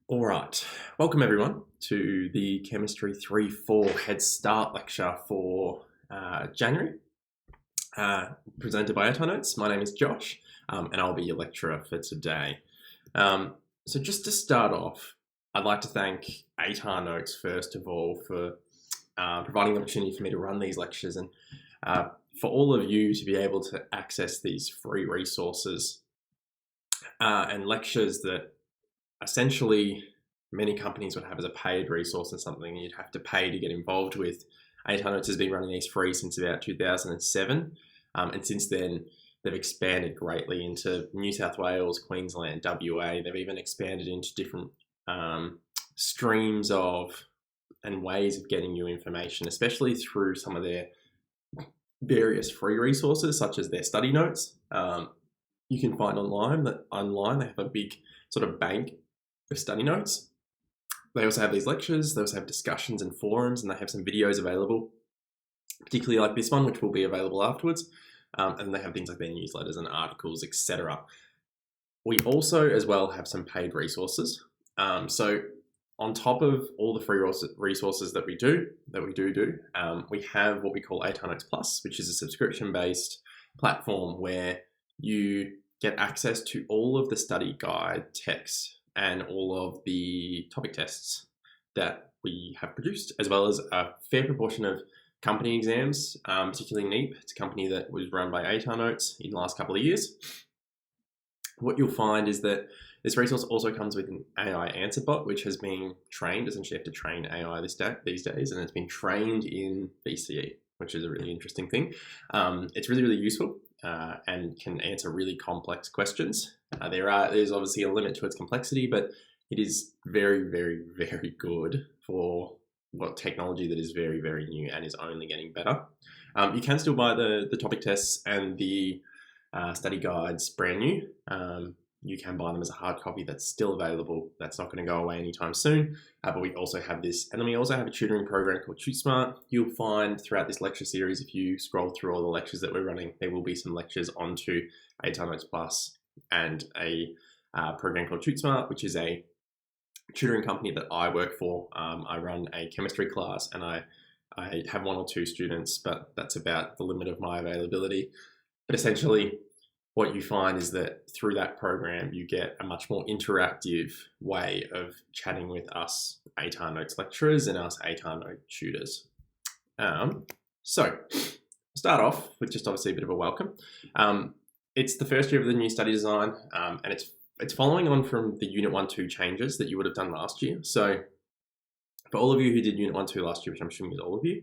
All right, welcome everyone to the Chemistry 3-4 Headstart lecture for January, presented by Notes. My name is Josh, and I'll be your lecturer for today. So just to start off, I'd like to thank Notes first of all for providing the opportunity for me to run these lectures and for all of you to be able to access these free resources and lectures that essentially many companies would have as a paid resource and something you'd have to pay to get involved with. Notes has been running these free since about 2007, and since then they've expanded greatly into New South Wales, Queensland, WA. They've even expanded into different streams of and ways of getting you information, especially through some of their various free resources, such as their study notes. You can find online they have a big sort of bank of study notes. They also have these lectures, they also have discussions and forums, and they have some videos available, particularly like this one, which will be available afterwards. And they have things like their newsletters and articles, etc. We also as well have some paid resources. So on top of all the free resources that we do, we have what we call Notes Plus, which is a subscription-based platform where you get access to all of the study guide texts and all of the topic tests that we have produced, as well as a fair proportion of company exams, particularly NEEP. It's a company that was run by Notes in the last couple of years. What you'll find is that this resource also comes with an AI answer bot, which has been trained. Essentially, you have to train AI these days, and it's been trained in VCE, which is a really interesting thing. It's really, really useful and can answer really complex questions. There's obviously a limit to its complexity, but it is very, very, very good for what technology that is very, very new and is only getting better. You can still buy the topic tests and the study guides brand new. You can buy them as a hard copy that's still available. That's not going to go away anytime soon. But we also have this, and then we also have a tutoring program called TuteSmart. You'll find throughout this lecture series, if you scroll through all the lectures that we're running, there will be some lectures onto Notes Plus and a program called TuteSmart, which is a tutoring company that I work for. I run a chemistry class, and I have 1 or 2 students, but that's about the limit of my availability. But essentially, what you find is that through that program, you get a much more interactive way of chatting with us Notes lecturers and us Notes tutors. So, start off with just obviously a bit of a welcome. It's the first year of the new study design, and it's following on from the Unit 1-2 changes that you would have done last year. So, for all of you who did Unit 1-2 last year, which I'm assuming is all of you,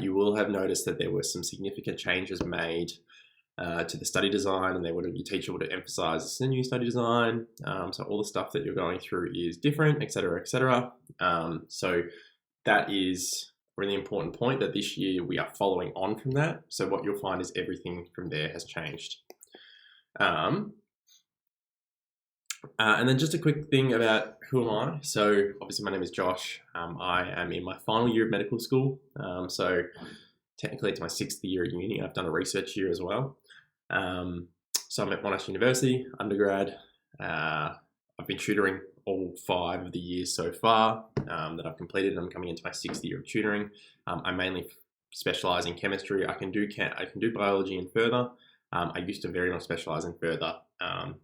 you will have noticed that there were some significant changes made to the study design, and your teacher would have emphasized this is a new study design. So all the stuff that you're going through is different, etc., etc. So that is a really important point, that this year we are following on from that. So what you'll find is everything from there has changed. And then just a quick thing about who am I. So obviously my name is Josh. I am in my final year of medical school. So technically it's my 6th year at uni. I've done a research year as well. So I'm at Monash University, undergrad. I've been tutoring all 5 of the years so far that I've completed. I'm coming into my 6th year of tutoring. I mainly specialise in chemistry. I can do biology and further. I used to very much specialise in further,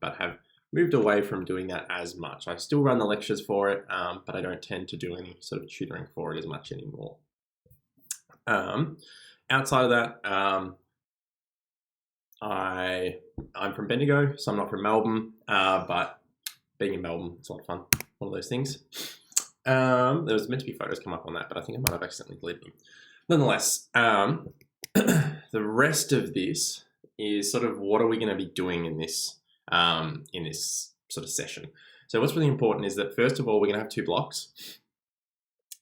but have moved away from doing that as much. I still run the lectures for it, but I don't tend to do any sort of tutoring for it as much anymore. Outside of that, I'm from Bendigo, so I'm not from Melbourne, but being in Melbourne, it's a lot of fun, one of those things. There was meant to be photos come up on that, but I think I might have accidentally deleted them. Nonetheless, the rest of this is sort of what are we going to be doing in this sort of session. So what's really important is that, first of all, we're going to have 2 blocks.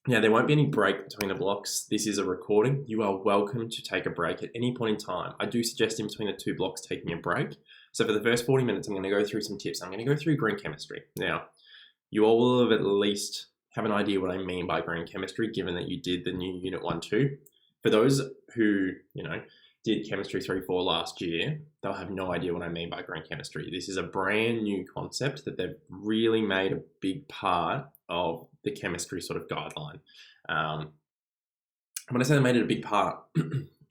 Now, there won't be any break between the blocks. This is a recording. You are welcome to take a break at any point in time. I do suggest in between the 2 blocks taking a break. So for the first 40 minutes, I'm going to go through some tips. I'm going to go through green chemistry. Now, you all will have at least have an idea what I mean by green chemistry, given that you did the new Unit 1-2. For those who, did Chemistry 3-4 last year, they'll have no idea what I mean by green chemistry. This is a brand new concept that they've really made a big part of the chemistry sort of guideline. When I say they made it a big part,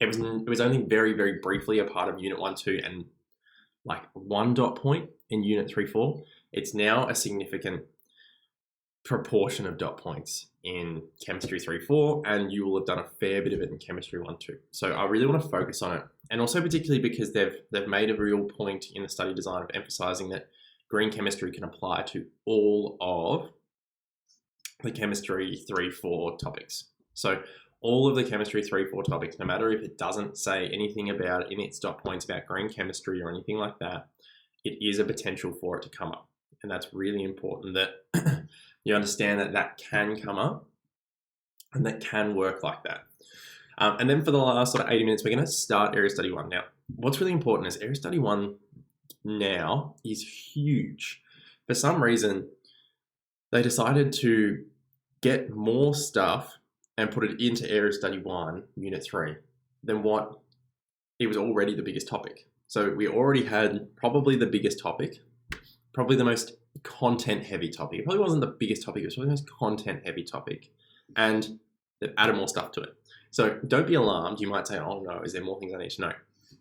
it was only very, very briefly a part of Unit 1, 2, and like 1 dot point in Unit 3-4. It's now a significant proportion of dot points in Chemistry 3-4, and you will have done a fair bit of it in Chemistry 1-2. So I really want to focus on it, and also particularly because they've made a real point in the study design of emphasizing that green chemistry can apply to all of the Chemistry 3-4 topics. So all of the Chemistry 3-4 topics, no matter if it doesn't say anything about in its dot points about green chemistry or anything like that, it is a potential for it to come up. And that's really important that you understand that that can come up and that can work like that. And then for the last sort of 80 minutes, we're going to start Area Study 1. Now, what's really important is Area Study 1 now is huge. For some reason, they decided to get more stuff and put it into Area Study 1, Unit 3, than what it was already the biggest topic. So we already had probably the biggest topic, probably the most content-heavy topic. It probably wasn't the biggest topic, it was probably the most content-heavy topic. And they've added more stuff to it. So don't be alarmed. You might say, oh no, is there more things I need to know?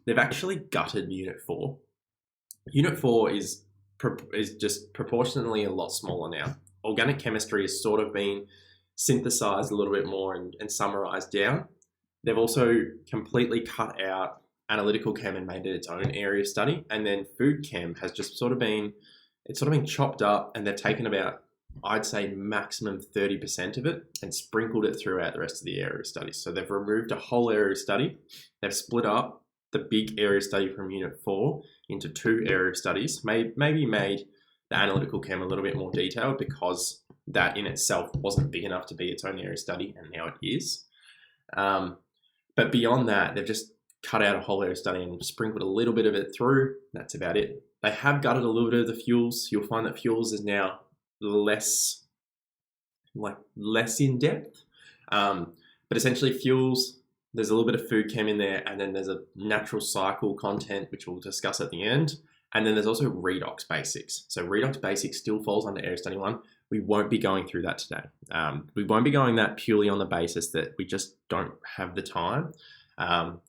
They've actually gutted Unit 4. Unit 4 is just proportionally a lot smaller now. Organic chemistry has sort of been synthesized a little bit more and summarized down. They've also completely cut out analytical chem and made it its own area of study. And then food chem has just sort of been chopped up, and they've taken about, I'd say, maximum 30% of it and sprinkled it throughout the rest of the area of studies. So they've removed a whole area of study. They've split up the big area of study from Unit 4 into 2 area of studies, maybe made the analytical chem a little bit more detailed because that in itself wasn't big enough to be its own area of study, and now it is. But beyond that, they've just cut out a whole area of study and sprinkled a little bit of it through. That's about it. They have gutted a little bit of the fuels. You'll find that fuels is now less in depth. But essentially fuels, there's a little bit of food chem in there, and then there's a natural cycle content, which we'll discuss at the end. And then there's also redox basics. So redox basics still falls under Area Study 1. We won't be going through that today. We won't be going that purely on the basis that we just don't have the time.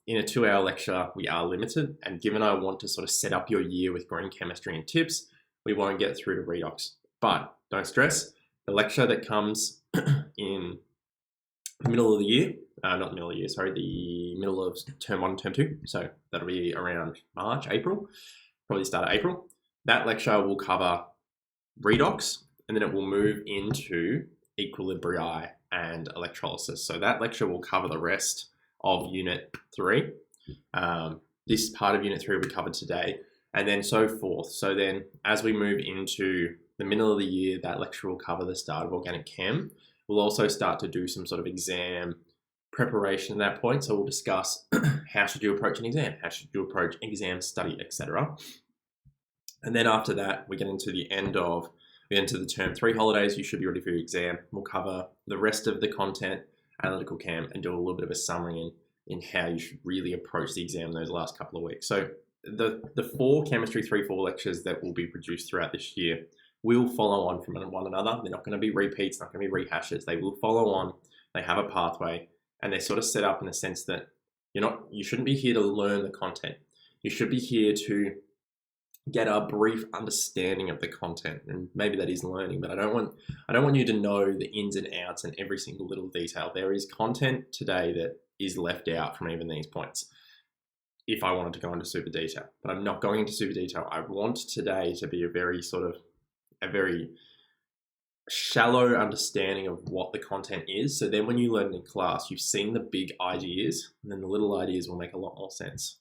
In a 2-hour lecture, we are limited, and given I want to sort of set up your year with green chemistry and tips, we won't get through to redox. But don't stress, the lecture that comes in the middle of the year, not the middle of the year, sorry, the middle of term 1 and term 2, so that'll be around March, April, probably start of April. That lecture will cover redox, and then it will move into equilibria and electrolysis. So that lecture will cover the rest of Unit 3. This part of Unit 3 will be covered today, and then so forth. So then as we move into the middle of the year, that lecture will cover the start of organic chem. We'll also start to do some sort of exam preparation at that point. So we'll discuss how should you approach an exam, how should you approach exam study, etc. And then after that, we get into the term 3 holidays. You should be ready for your exam. We'll cover the rest of the content, analytical chem, and do a little bit of a summary in how you should really approach the exam those last couple of weeks. So the 4 Chemistry 3-4 lectures that will be produced throughout this year will follow on from one another. They're not going to be repeats, not going to be rehashes. They will follow on. They have a pathway, and they're sort of set up in the sense that you shouldn't be here to learn the content. You should be here to get a brief understanding of the content, and maybe that is learning, but I don't want you to know the ins and outs and every single little detail. There is content today that is left out from even these points if I wanted to go into super detail, but I'm not going into super detail. I want today to be a very shallow understanding of what the content is. So then when you learn in class, you've seen the big ideas, and then the little ideas will make a lot more sense.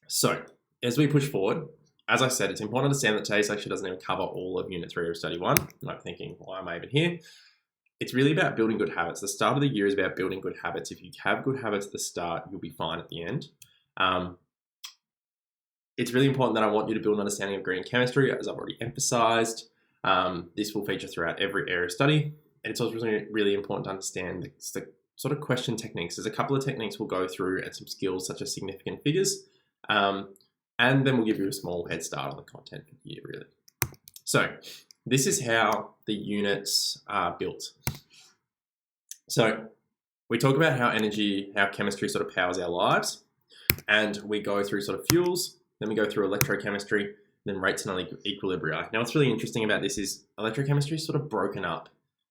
So as we push forward, as I said, it's important to understand that today's lecture doesn't even cover all of Unit 3 of Study 1. You might be thinking, why am I even here? It's really about building good habits. The start of the year is about building good habits. If you have good habits at the start, you'll be fine at the end. It's really important that I want you to build an understanding of green chemistry, as I've already emphasized. This will feature throughout every area of study. And it's also really important to understand the sort of question techniques. There's a couple of techniques we'll go through and some skills such as significant figures. And then we'll give you a small head start on the content for the year, really. So this is how the units are built. So we talk about how chemistry sort of powers our lives, and we go through sort of fuels, then we go through electrochemistry, then rates and equilibria. Now, what's really interesting about this is electrochemistry is sort of broken up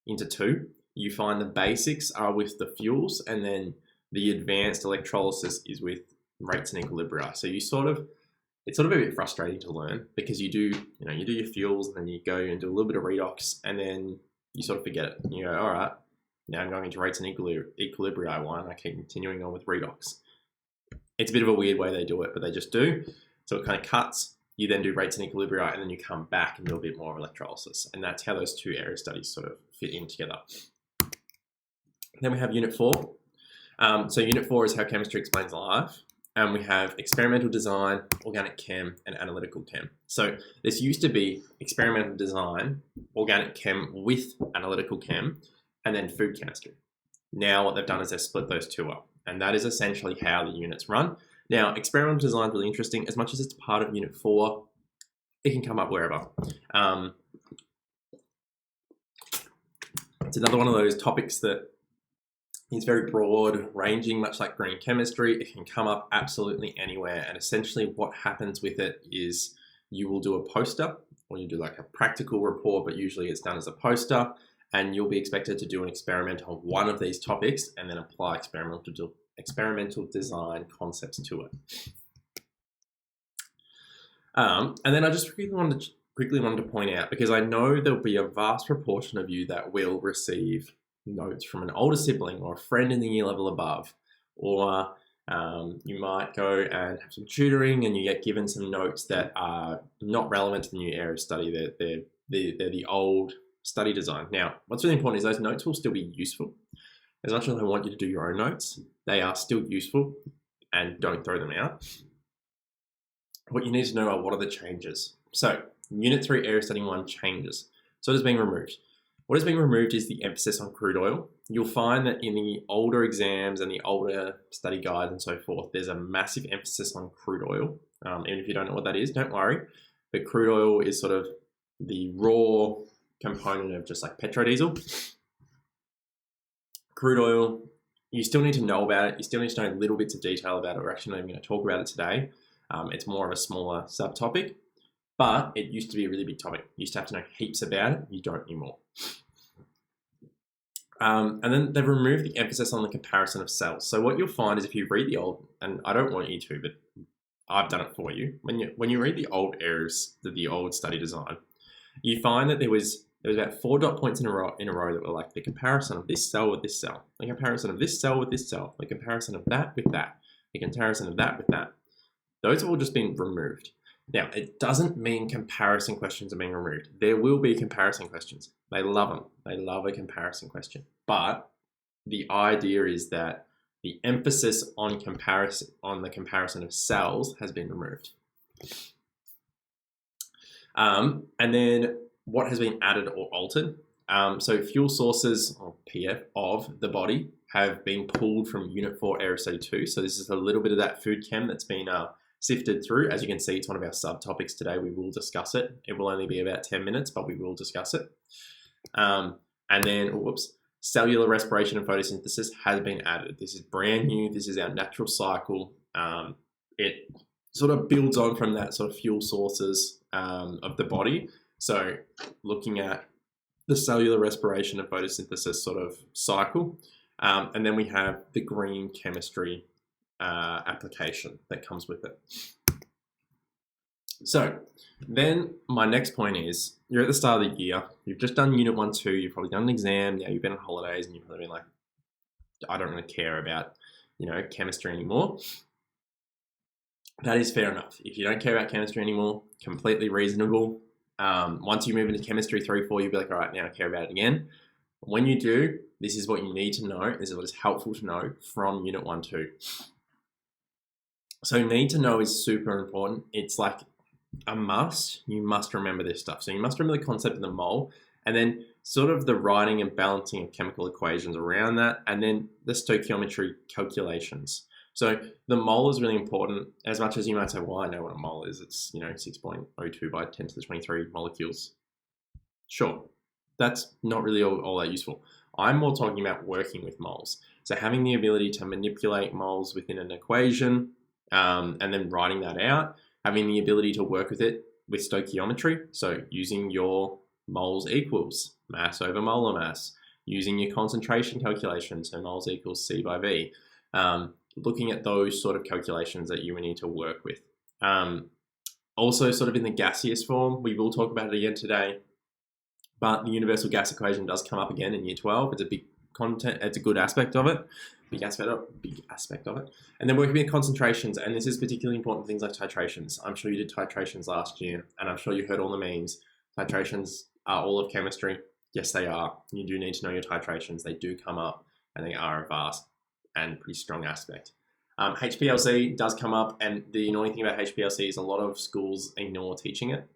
into two. You find the basics are with the fuels, and then the advanced electrolysis is with rates and equilibria. So it's sort of a bit frustrating to learn because you do your fuels, and then you go and do a little bit of redox, and then you sort of forget it. And you go, all right, now I'm going into rates and equilibria one. I keep continuing on with redox. It's a bit of a weird way they do it, but they just do. So it kind of cuts. You then do rates and equilibria, and then you come back and do a bit more of electrolysis. And that's how those two area studies sort of fit in together. Then we have Unit 4. So Unit 4 is how chemistry explains life. And we have experimental design, organic chem, and analytical chem. So this used to be experimental design, organic chem with analytical chem, and then food chemistry. Now what they've done is they've split those two up. And that is essentially how the units run. Now, experimental design is really interesting. As much as it's part of Unit 4, it can come up wherever. It's another one of those topics that is very broad ranging, much like green chemistry. It can come up absolutely anywhere. And essentially what happens with it is you will do a poster, or you do like a practical report, but usually it's done as a poster, and you'll be expected to do an experiment on one of these topics and then apply experimental design concepts to it. And then I just quickly wanted to point out, because I know there'll be a vast proportion of you that will receive notes from an older sibling or a friend in the year level above, or you might go and have some tutoring and you get given some notes that are not relevant to the new area of study. They're the old study design. Now, what's really important is those notes will still be useful. As much as I want you to do your own notes, they are still useful, and don't throw them out. What you need to know are what are the changes. So Unit 3 Area Study 1 changes. So what is being removed? What is being removed is the emphasis on crude oil. You'll find that in the older exams and the older study guides and so forth, there's a massive emphasis on crude oil. Even if you don't know what that is, don't worry. But crude oil is sort of the raw component of just like petrodiesel. Crude oil, you still need to know about it. You still need to know little bits of detail about it. We're actually not even going to talk about it today. It's more of a smaller subtopic, but it used to be a really big topic. You used to have to know heaps about it. You don't anymore. And then they've removed the emphasis on the comparison of cells. So what you'll find is if you read the old, and I don't want you to, but I've done it for you. When you read the old areas, the old study design, you find that there was about 4 dot points in a row that were like the comparison of this cell with this cell, the comparison of this cell with this cell, the comparison of that with that, the comparison of that with that. Those have all just been removed. Now, it doesn't mean comparison questions are being removed. There will be comparison questions. They love them. They love a comparison question. But the idea is that the emphasis on the comparison of cells has been removed. And then what has been added or altered? So fuel sources, or PF, of the body have been pulled from Unit 4 Area Study 2. So this is a little bit of that food chem that's been sifted through. As you can see, it's one of our subtopics today. We will discuss it. It will only be about 10 minutes, but we will discuss it. And then, cellular respiration and photosynthesis has been added. This is brand new. This is our natural cycle. It sort of builds on from that sort of fuel sources of the body. So looking at the cellular respiration and photosynthesis sort of cycle. And then we have the green chemistry application that comes with it. So then my next point is, you're at the start of the year, you've just done Unit 1, 2, you've probably done an exam, now you've been on holidays and you've probably been like, I don't really care about, chemistry anymore. That is fair enough. If you don't care about chemistry anymore, completely reasonable. Once you move into chemistry 3, 4, you'll be like, all right, now I care about it again. When you do, this is what you need to know. This is what is helpful to know from Unit 1, 2. So need to know is super important. It's like a must. You must remember this stuff. So you must remember the concept of the mole. And then sort of the writing and balancing of chemical equations around that, and then the stoichiometry calculations. So the mole is really important. As much as you might say, well, I know what a mole is. It's 6.02 by 10 to the 23 molecules. Sure, that's not really all that useful. I'm more talking about working with moles. So having the ability to manipulate moles within an equation, and then writing that out, having the ability to work with it with stoichiometry, so using your moles equals mass over molar mass, using your concentration calculations, so moles equals C by V, looking at those sort of calculations that you will need to work with. Also sort of in the gaseous form, we will talk about it again today, but the universal gas equation does come up again in year 12. It's a big content, it's a good aspect of it, big aspect of it. And then working with concentrations, and this is particularly important, things like titrations. I'm sure you did titrations last year, and I'm sure you heard all the memes. Titrations are all of chemistry. Yes, they are. You do need to know your titrations. They do come up, and they are a vast and pretty strong aspect. HPLC does come up, and the annoying thing about HPLC is a lot of schools ignore teaching it.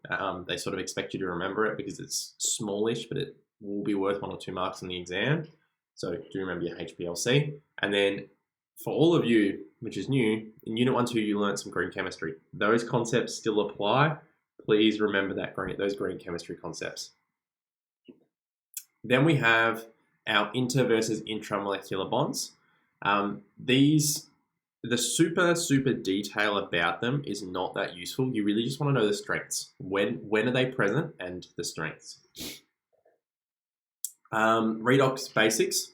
They sort of expect you to remember it because it's smallish, but it will be worth 1 or 2 marks in the exam. So do remember your HPLC. And then for all of you, which is new, in Unit 1, 2, you learned some green chemistry. Those concepts still apply. Please remember those green chemistry concepts. Then we have our inter versus intramolecular bonds. The super detail about them is not that useful. You really just want to know the strengths. When are they present, and the strengths. Redox basics.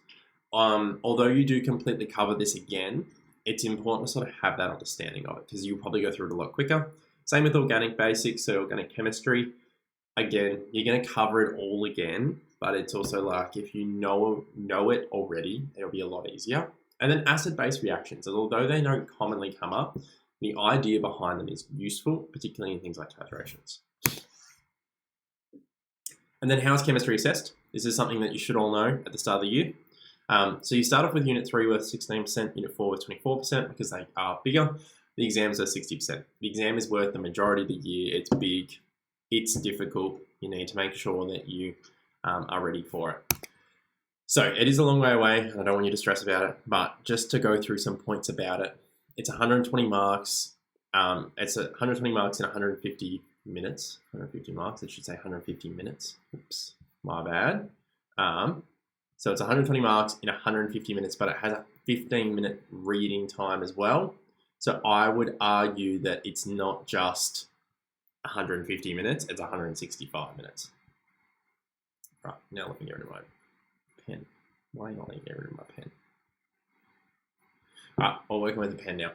Although you do completely cover this again, it's important to sort of have that understanding of it because you'll probably go through it a lot quicker. Same with organic basics, so organic chemistry. Again, you're going to cover it all again, but it's also like if you know it already, it'll be a lot easier. And then acid-base reactions, although they don't commonly come up, the idea behind them is useful, particularly in things like titrations. And then how is chemistry assessed? This is something that you should all know at the start of the year. So you start off with Unit 3 worth 16%, Unit 4 worth 24% because they are bigger. The exams are 60%. The exam is worth the majority of the year. It's big. It's difficult. You need to make sure that you are ready for it. So it is a long way away, and I don't want you to stress about it, but just to go through some points about it, it's 120 marks. It's 120 marks in 150 minutes. 150 marks, it should say 150 minutes. Oops, my bad. So it's 120 marks in 150 minutes, but it has a 15-minute reading time as well. So I would argue that it's not just 150 minutes, it's 165 minutes. Right, now let me get rid of my pen. Why not let me get rid of my pen? Alright, we're working with the pen now.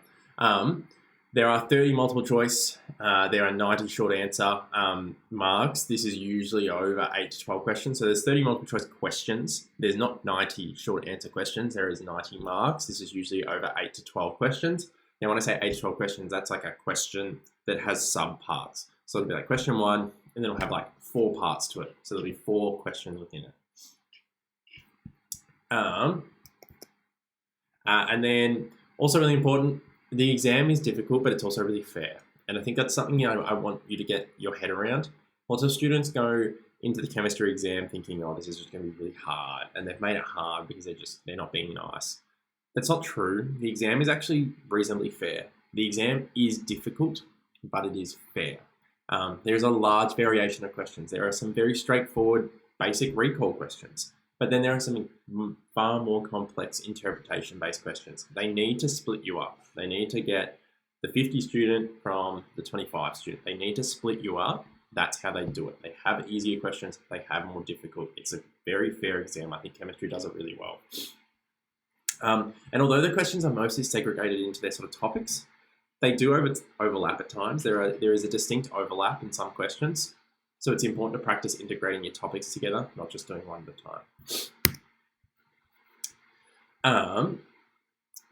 There are 30 multiple choice, there are 90 short answer marks. This is usually over 8 to 12 questions. So there's 30 multiple choice questions. There's not 90 short answer questions, there is 90 marks. This is usually over 8 to 12 questions. Now when I say 8 to 12 questions, that's like a question that has subparts. So it'll be like question 1, and then it'll have like 4 parts to it. So there'll be 4 questions within it. And then also really important, the exam is difficult, but it's also really fair. And I think that's something I want you to get your head around. Lots of students go into the chemistry exam thinking, oh, this is just going to be really hard. And they've made it hard because they're not being nice. That's not true. The exam is actually reasonably fair. The exam is difficult, but it is fair. There's a large variation of questions. There are some very straightforward, basic recall questions. But then there are some far more complex interpretation-based questions. They need to split you up. They need to get the 50 student from the 25 student. They need to split you up. That's how they do it. They have easier questions. They have more difficult. It's a very fair exam. I think chemistry does it really well. And although the questions are mostly segregated into their sort of topics, they do overlap at times. There is a distinct overlap in some questions. So it's important to practice integrating your topics together, not just doing one at a time.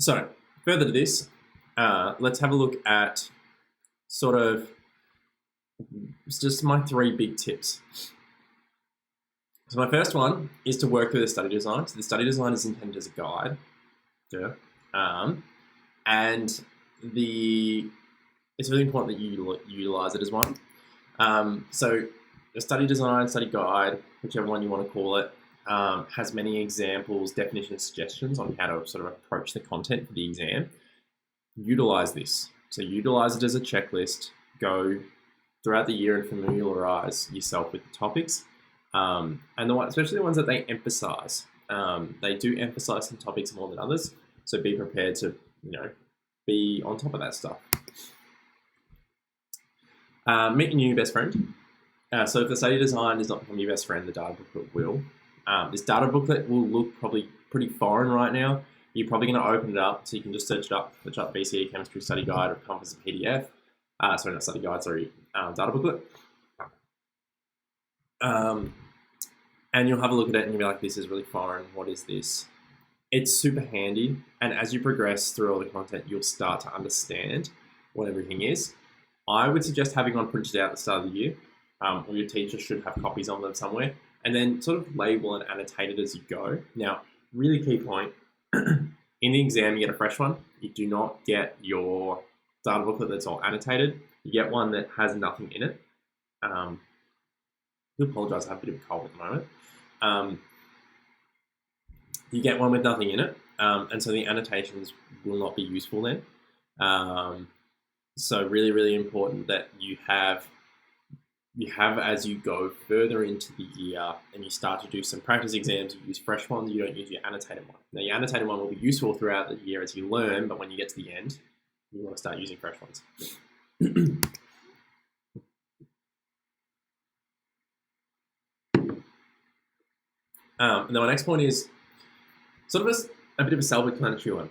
So further to this, let's have a look at sort of just my 3 big tips. So my first one is to work through the study design. So the study design is intended as a guide. And it's really important that you utilize it as one. So the study design, study guide, whichever one you want to call it, has many examples, definition, suggestions on how to sort of approach the content for the exam. Utilize this. So utilize it as a checklist. Go throughout the year and familiarize yourself with the topics, and especially the ones that they emphasize. They do emphasize some topics more than others, so be prepared to be on top of that stuff. Meet your new best friend. So if the study design does not become your best friend, the data booklet will. This data booklet will look probably pretty foreign right now. You're probably going to open it up, so you can just search up VCE Chemistry Study Guide, or it comes as a PDF. Sorry, not study guide, sorry, data booklet. And you'll have a look at it and you'll be like, this is really foreign, what is this? It's super handy, and as you progress through all the content, you'll start to understand what everything is. I would suggest having one printed out at the start of the year, or your teacher should have copies of them somewhere, and then sort of label and annotate it as you go. Now, really key point, in the exam, you get a fresh one. You do not get your data booklet that's all annotated. You get one that has nothing in it. I do apologise, I have a bit of a cold at the moment. You get one with nothing in it, and so the annotations will not be useful then. So really, really important that you have as you go further into the year and you start to do some practice exams, you use fresh ones, you don't use your annotated one. Now, your annotated one will be useful throughout the year as you learn, but when you get to the end, you want to start using fresh ones. And then my next point is sort of a bit of a self-explanatory one.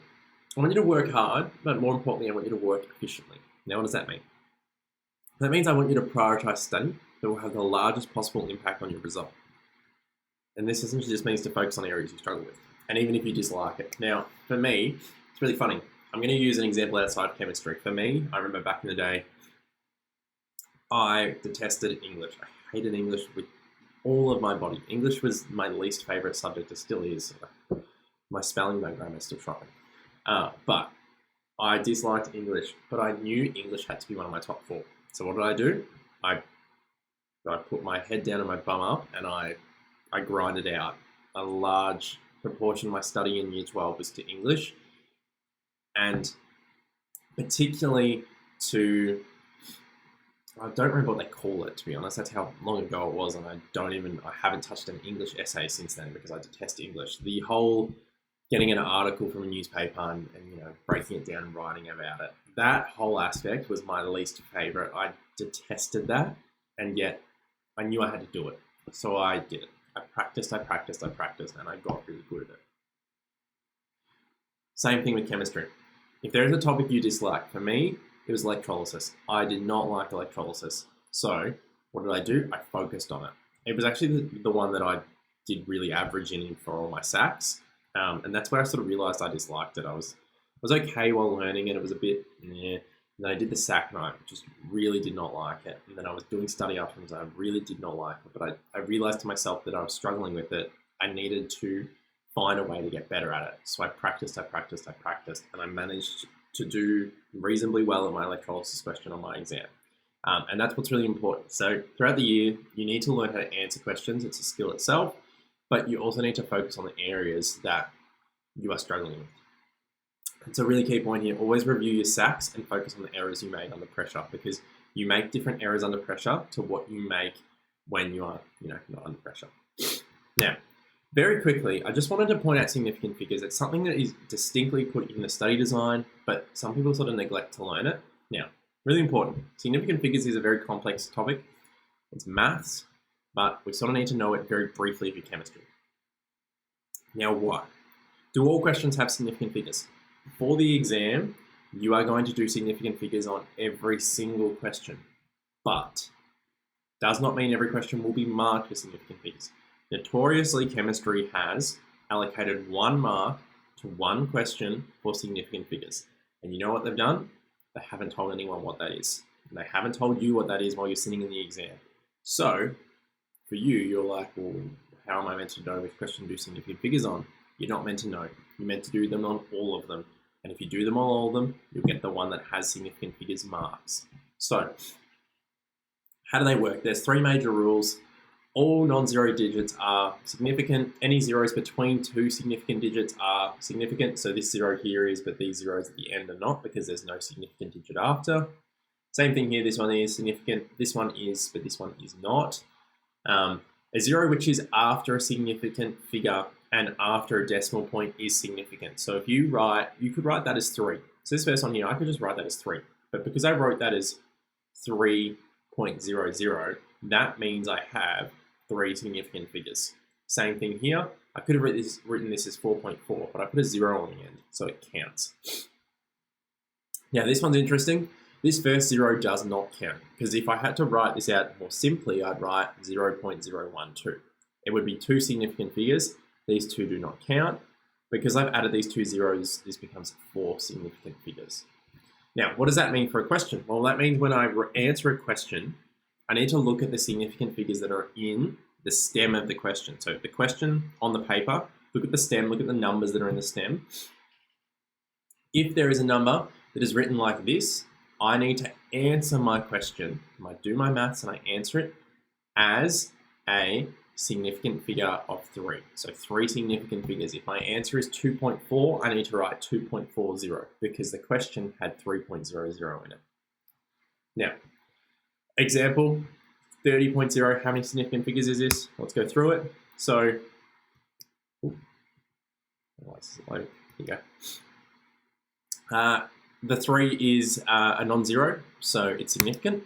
I want you to work hard, but more importantly, I want you to work efficiently. Now, what does that mean? That means I want you to prioritize study that will have the largest possible impact on your result. And this essentially just means to focus on areas you struggle with, and even if you dislike it. Now, for me, it's really funny. I'm going to use an example outside of chemistry. For me, I remember back in the day, I detested English. I hated English with all of my body. English was my least favorite subject. It still is. My spelling, my grammar is still shocking. But I disliked English, but I knew English had to be one of my top 4. So what did I do? I put my head down and my bum up, and I grinded out. A large proportion of my study in year 12 was to English, and particularly I don't remember what they call it, to be honest. That's how long ago it was, and I haven't touched an English essay since then because I detest English. The whole getting an article from a newspaper and breaking it down and writing about it, that whole aspect was my least favorite. I detested that, and yet I knew I had to do it. So I did it. I practiced, and I got really good at it. Same thing with chemistry. If there is a topic you dislike, for me, it was electrolysis. I did not like electrolysis. So what did I do? I focused on it. It was actually the one that I did really average in for all my SACs. And that's where I sort of realized I disliked it. I was okay while learning it. It was a bit, And then I did the SAC and I just really did not like it. And then I was doing study afterwards and I really did not like it. But I realized to myself that I was struggling with it. I needed to find a way to get better at it. So I practiced, and I managed to do reasonably well at my electrolysis question on my exam. And that's what's really important. So throughout the year, you need to learn how to answer questions. It's a skill itself, but you also need to focus on the areas that you are struggling with. It's a really key point here. Always review your SACs and focus on the errors you made under pressure, because you make different errors under pressure to what you make when you are, not under pressure. Now, very quickly, I just wanted to point out significant figures. It's something that is distinctly put in the study design, but some people sort of neglect to learn it. Now, really important. Significant figures is a very complex topic. It's maths, but we sort of need to know it very briefly for chemistry. Now, why? Do all questions have significant figures? For the exam, you are going to do significant figures on every single question, but does not mean every question will be marked with significant figures. Notoriously, chemistry has allocated 1 mark to 1 question for significant figures. And you know what they've done? They haven't told anyone what that is. And they haven't told you what that is while you're sitting in the exam. So, for you, you're like, well, how am I meant to know which question to do significant figures on? You're not meant to know. You're meant to do them on all of them. And if you do them on all of them, you'll get the one that has significant figures marks. So, How do they work? There's three major rules. All non-zero digits are significant. Any zeros between two significant digits are significant. So this zero here is, but these zeros at the end are not because there's no significant digit after. Same thing here, this one is significant, this one is, but this one is not. A zero which is after a significant figure and after a decimal point is significant. So if you could write that as 3. So this first one here, I could just write that as 3. But because I wrote that as 3.00, that means I have 3 significant figures. Same thing here. I could have written this as 4.4, but I put a 0 on the end, so it counts. Now this one's interesting. This first 0 does not count, because if I had to write this out more simply, I'd write 0.012. It would be 2 significant figures. These 2 do not count. Because I've added these 2 zeros, this becomes 4 significant figures. Now, what does that mean for a question? Well, that means when I answer a question, I need to look at the significant figures that are in the stem of the question. So the question on the paper, look at the stem, look at the numbers that are in the stem. If there is a number that is written like this, I need to answer my question. I do my maths and I answer it as a significant figure of 3. So 3 significant figures. If my answer is 2.4, I need to write 2.40 because the question had 3.00 in it. Now, example 30.0, how many significant figures is this? Let's go through it. So, here you go. The 3 is a non-zero, so it's significant.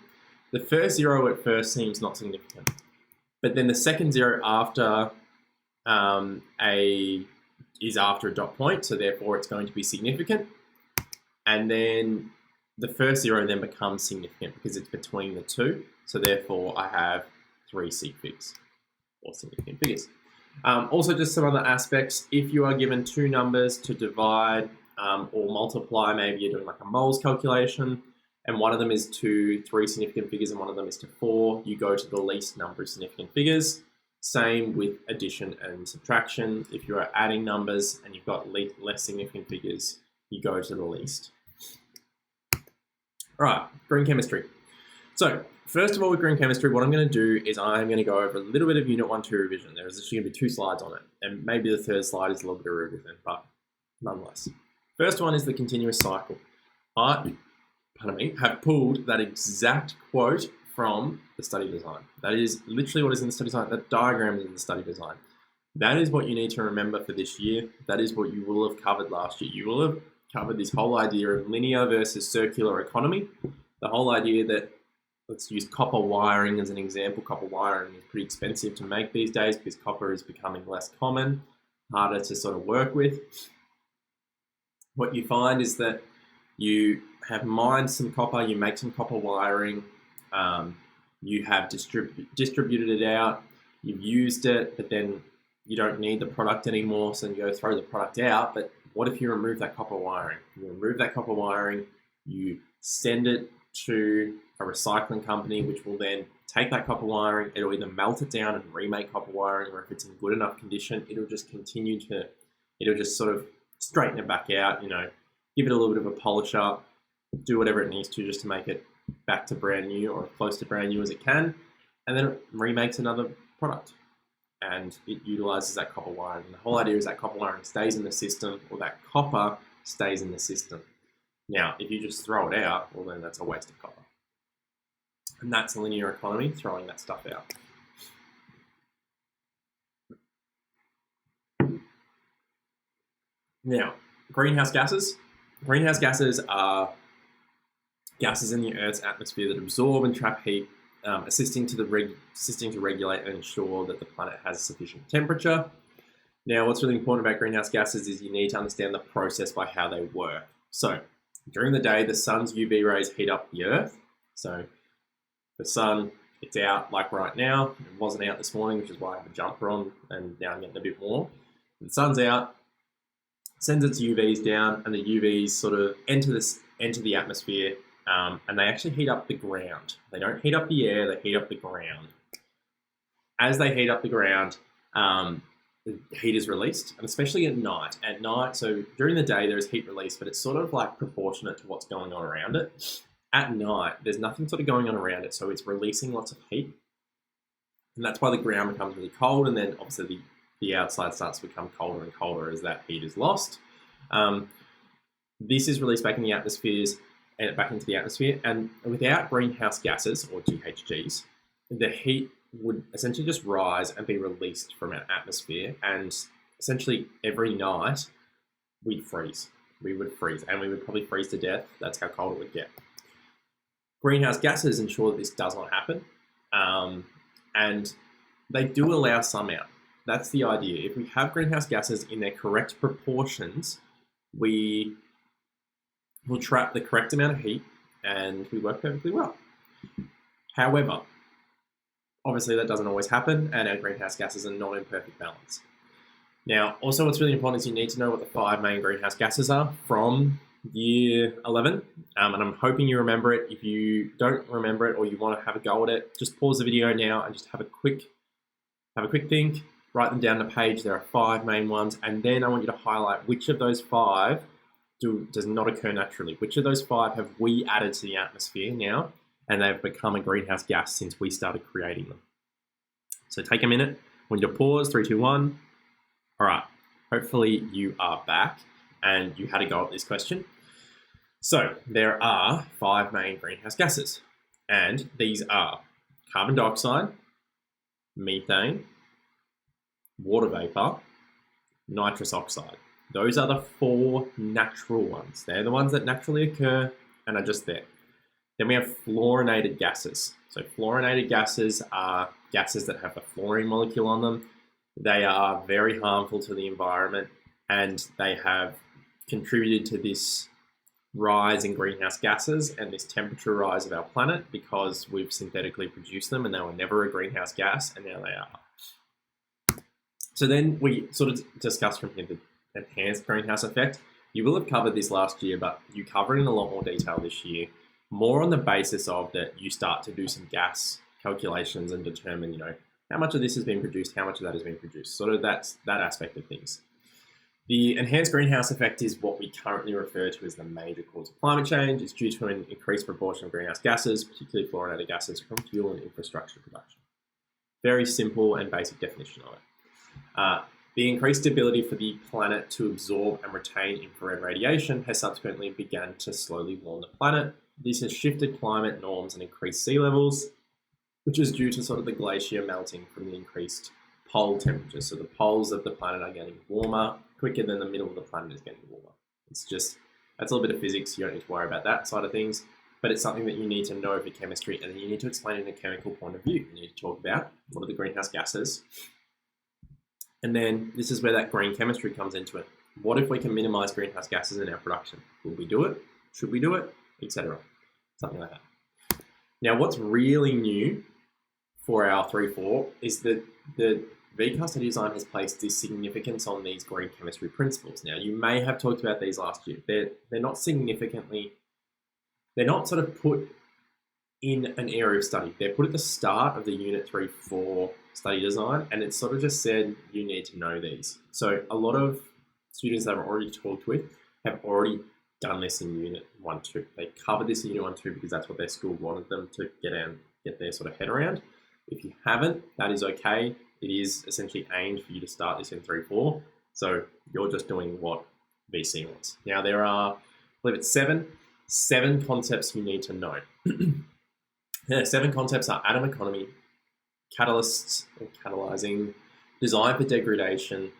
The first 0 at first seems not significant. But then the second 0 after is after a dot point, so therefore it's going to be significant. And then the first 0 then becomes significant because it's between the 2, so therefore I have 3 sig figs, or significant figures. Also, just some other aspects. If you are given 2 numbers to divide or multiply, maybe you're doing like a moles calculation, and one of them is to 3 significant figures and one of them is to 4, you go to the least number of significant figures. Same with addition and subtraction. If you are adding numbers and you've got less significant figures, you go to the least. All right, green chemistry. So first of all, with green chemistry, what I'm going to do is I'm going to go over a little bit of Unit 1-2 revision. There's actually going to be 2 slides on it, and maybe the third slide is a little bit of revision, but nonetheless. First one is the continuous cycle. I have pulled that exact quote from the study design. That is literally what is in the study design. That diagram is in the study design. That is what you need to remember for this year. That is what you will have covered last year. You will have covered this whole idea of linear versus circular economy. The whole idea that, let's use copper wiring as an example. Copper wiring is pretty expensive to make these days because copper is becoming less common, harder to sort of work with. What you find is that you have mined some copper, you make some copper wiring, you have distributed it out, you've used it, but then you don't need the product anymore, so you go throw the product out. But what if you remove that copper wiring? You remove that copper wiring, you send it to a recycling company, which will then take that copper wiring, it'll either melt it down and remake copper wiring, or if it's in good enough condition, it'll just sort of straighten it back out, give it a little bit of a polish up, do whatever it needs to just to make it back to brand new or close to brand new as it can, and then it remakes another product. And it utilizes that copper wiring. And the whole idea is that copper wiring stays in the system, or that copper stays in the system. Now, if you just throw it out, well then that's a waste of copper. And that's a linear economy, throwing that stuff out. Now, greenhouse gases. Greenhouse gases are gases in the Earth's atmosphere that absorb and trap heat, assisting to regulate and ensure that the planet has sufficient temperature. Now, what's really important about greenhouse gases is you need to understand the process by how they work. So, during the day, the sun's UV rays heat up the Earth. So, the sun, it's out like right now. It wasn't out this morning, which is why I have a jumper on, and now I'm getting a bit warm. The sun's out, sends its UVs down, and the UVs sort of enter the atmosphere, and they actually heat up the ground. They don't heat up the air, they heat up the ground. As they heat up the ground, the heat is released, and especially at night. At night, so during the day there is heat release, but it's sort of like proportionate to what's going on around it. at night, there's nothing sort of going on around it, so it's releasing lots of heat. And that's why the ground becomes really cold, and then obviously the outside starts to become colder and colder as that heat is lost. This is released back in the atmospheres and back into the atmosphere, and without greenhouse gases, or GHGs, the heat would essentially just rise and be released from our atmosphere, and essentially every night we'd freeze. We would freeze, and we would probably freeze to death. That's how cold it would get. Greenhouse gases ensure that this does not happen, and they do allow some out. That's the idea. If we have greenhouse gases in their correct proportions, we will trap the correct amount of heat, and we work perfectly well. However, obviously that doesn't always happen, and our greenhouse gases are not in perfect balance. Now, also what's really important is you need to know what the 5 main greenhouse gases are from year 11, and I'm hoping you remember it. If you don't remember it or you want to have a go at it, just pause the video now and just have a quick think, write them down on a page. There are 5 main ones, and then I want you to highlight which of those 5 does not occur naturally. Which of those 5 have we added to the atmosphere now, and they've become a greenhouse gas since we started creating them. So take a minute. When you pause, 3, 2, 1. All right, hopefully you are back and you had a go at this question. So there are 5 main greenhouse gases, and these are carbon dioxide, methane, water vapor, nitrous oxide. Those are the 4 natural ones. They're the ones that naturally occur and are just there. Then we have fluorinated gases. So fluorinated gases are gases that have a fluorine molecule on them. They are very harmful to the environment, and they have contributed to this rise in greenhouse gases and this temperature rise of our planet because we've synthetically produced them, and they were never a greenhouse gas, and now they are. So then we sort of discussed from here the enhanced greenhouse effect. You will have covered this last year, but you cover it in a lot more detail this year, more on the basis of that you start to do some gas calculations and determine, how much of this has been produced, how much of that has been produced. Sort of that's that aspect of things. The enhanced greenhouse effect is what we currently refer to as the major cause of climate change. It's due to an increased proportion of greenhouse gases, particularly fluorinated gases, from fuel and infrastructure production. Very simple and basic definition of it. The increased ability for the planet to absorb and retain infrared radiation has subsequently begun to slowly warm the planet. This has shifted climate norms and increased sea levels, which is due to sort of the glacier melting from the increased pole temperature. So the poles of the planet are getting warmer quicker than the middle of the planet is getting warmer. That's a little bit of physics. You don't need to worry about that side of things, but it's something that you need to know for chemistry, and then you need to explain it in a chemical point of view. You need to talk about what are the greenhouse gases, and then this is where that green chemistry comes into it. What if we can minimize greenhouse gases in our production? Will we do it? Should we do it? Etc. Something like that. Now, what's really new for our 3-4 is that the VCAR study design has placed this significance on these green chemistry principles. Now, you may have talked about these last year. They're not sort of put in an area of study. They're put at the start of the Unit 3-4 study design, and it's sort of just said you need to know these. So a lot of students that I've already talked with have already done this in Unit 1-2. They covered this in Unit 1-2 because that's what their school wanted them to get their sort of head around. If you haven't, that is okay. It is essentially aimed for you to start this in 3-4. So you're just doing what VCE wants. Now there are, I believe it's seven concepts you need to know. The 7 concepts are atom economy, catalysts or catalyzing, design for degradation,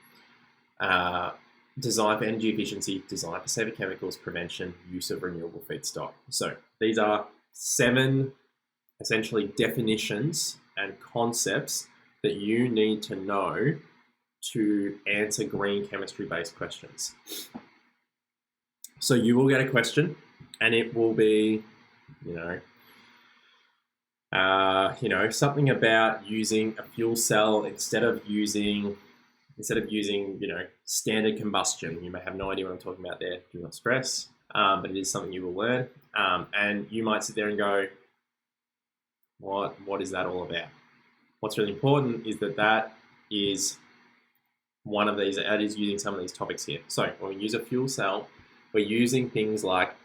design for energy efficiency, design for safer chemicals, prevention, use of renewable feedstock. So these are 7 essentially definitions and concepts that you need to know to answer green chemistry based questions. So you will get a question, and it will be, something about using a fuel cell instead of using standard combustion. You may have no idea what I'm talking about there. Do not stress, but it is something you will learn. And you might sit there and go, what is that all about? What's really important is that is one of these. That is using some of these topics here. So when we use a fuel cell, we're using things like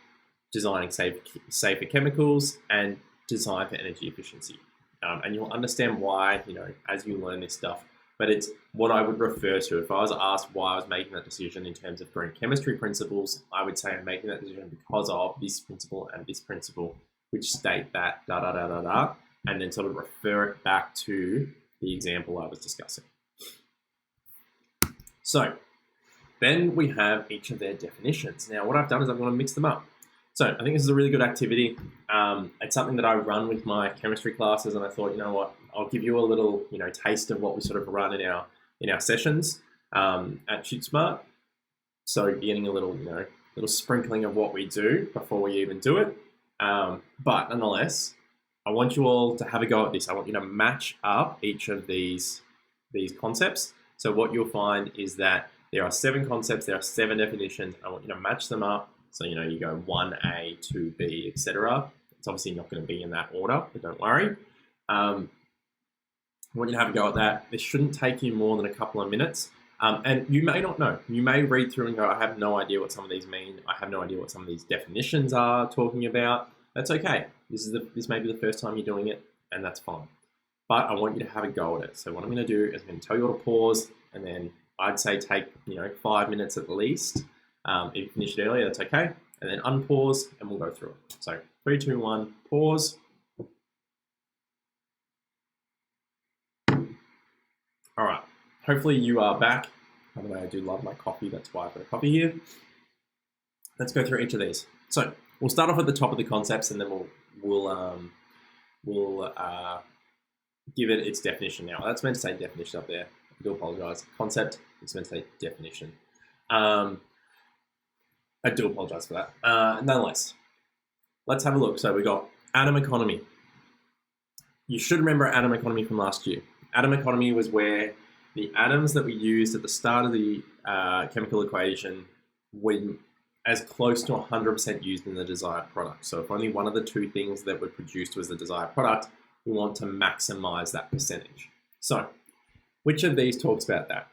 designing safer chemicals, and design for energy efficiency. And you'll understand why, as you learn this stuff. But it's what I would refer to. If I was asked why I was making that decision in terms of green chemistry principles, I would say I'm making that decision because of this principle and this principle, which state that and then sort of refer it back to the example I was discussing. So then we have each of their definitions. Now, what I've done is I'm going to mix them up. So I think this is a really good activity. It's something that I run with my chemistry classes, and I thought, you know what, I'll give you a little, taste of what we sort of run in our sessions at Shoot Smart. So you're getting a little, little sprinkling of what we do before we even do it. But nonetheless, I want you all to have a go at this. I want you to match up each of these concepts. So what you'll find is that there are 7 concepts, there are 7 definitions. I want you to match them up. So, you go 1A, 2B, etc. It's obviously not going to be in that order, but don't worry. I want you to have a go at that. This shouldn't take you more than a couple of minutes. And you may not know. You may read through and go, I have no idea what some of these mean. I have no idea what some of these definitions are talking about. That's okay. This may be the first time you're doing it, and that's fine. But I want you to have a go at it. So what I'm going to do is I'm going to tell you all to pause, and then I'd say take 5 minutes at least. If you finish it earlier, that's okay. And then unpause, and we'll go through it. So 3, 2, 1, pause. All right. Hopefully you are back. By the way, I do love my coffee. That's why I've got a coffee here. Let's go through each of these. So we'll start off at the top of the concepts, and then we'll give it its definition now. That's meant to say definition up there. I do apologize. Concept, it's meant to say definition. I do apologize for that. Nonetheless, let's have a look. So we got atom economy. You should remember atom economy from last year. Atom economy was where the atoms that we used at the start of the chemical equation were as close to 100% used in the desired product. So if only one of the 2 things that were produced was the desired product, we want to maximize that percentage. So which of these talks about that?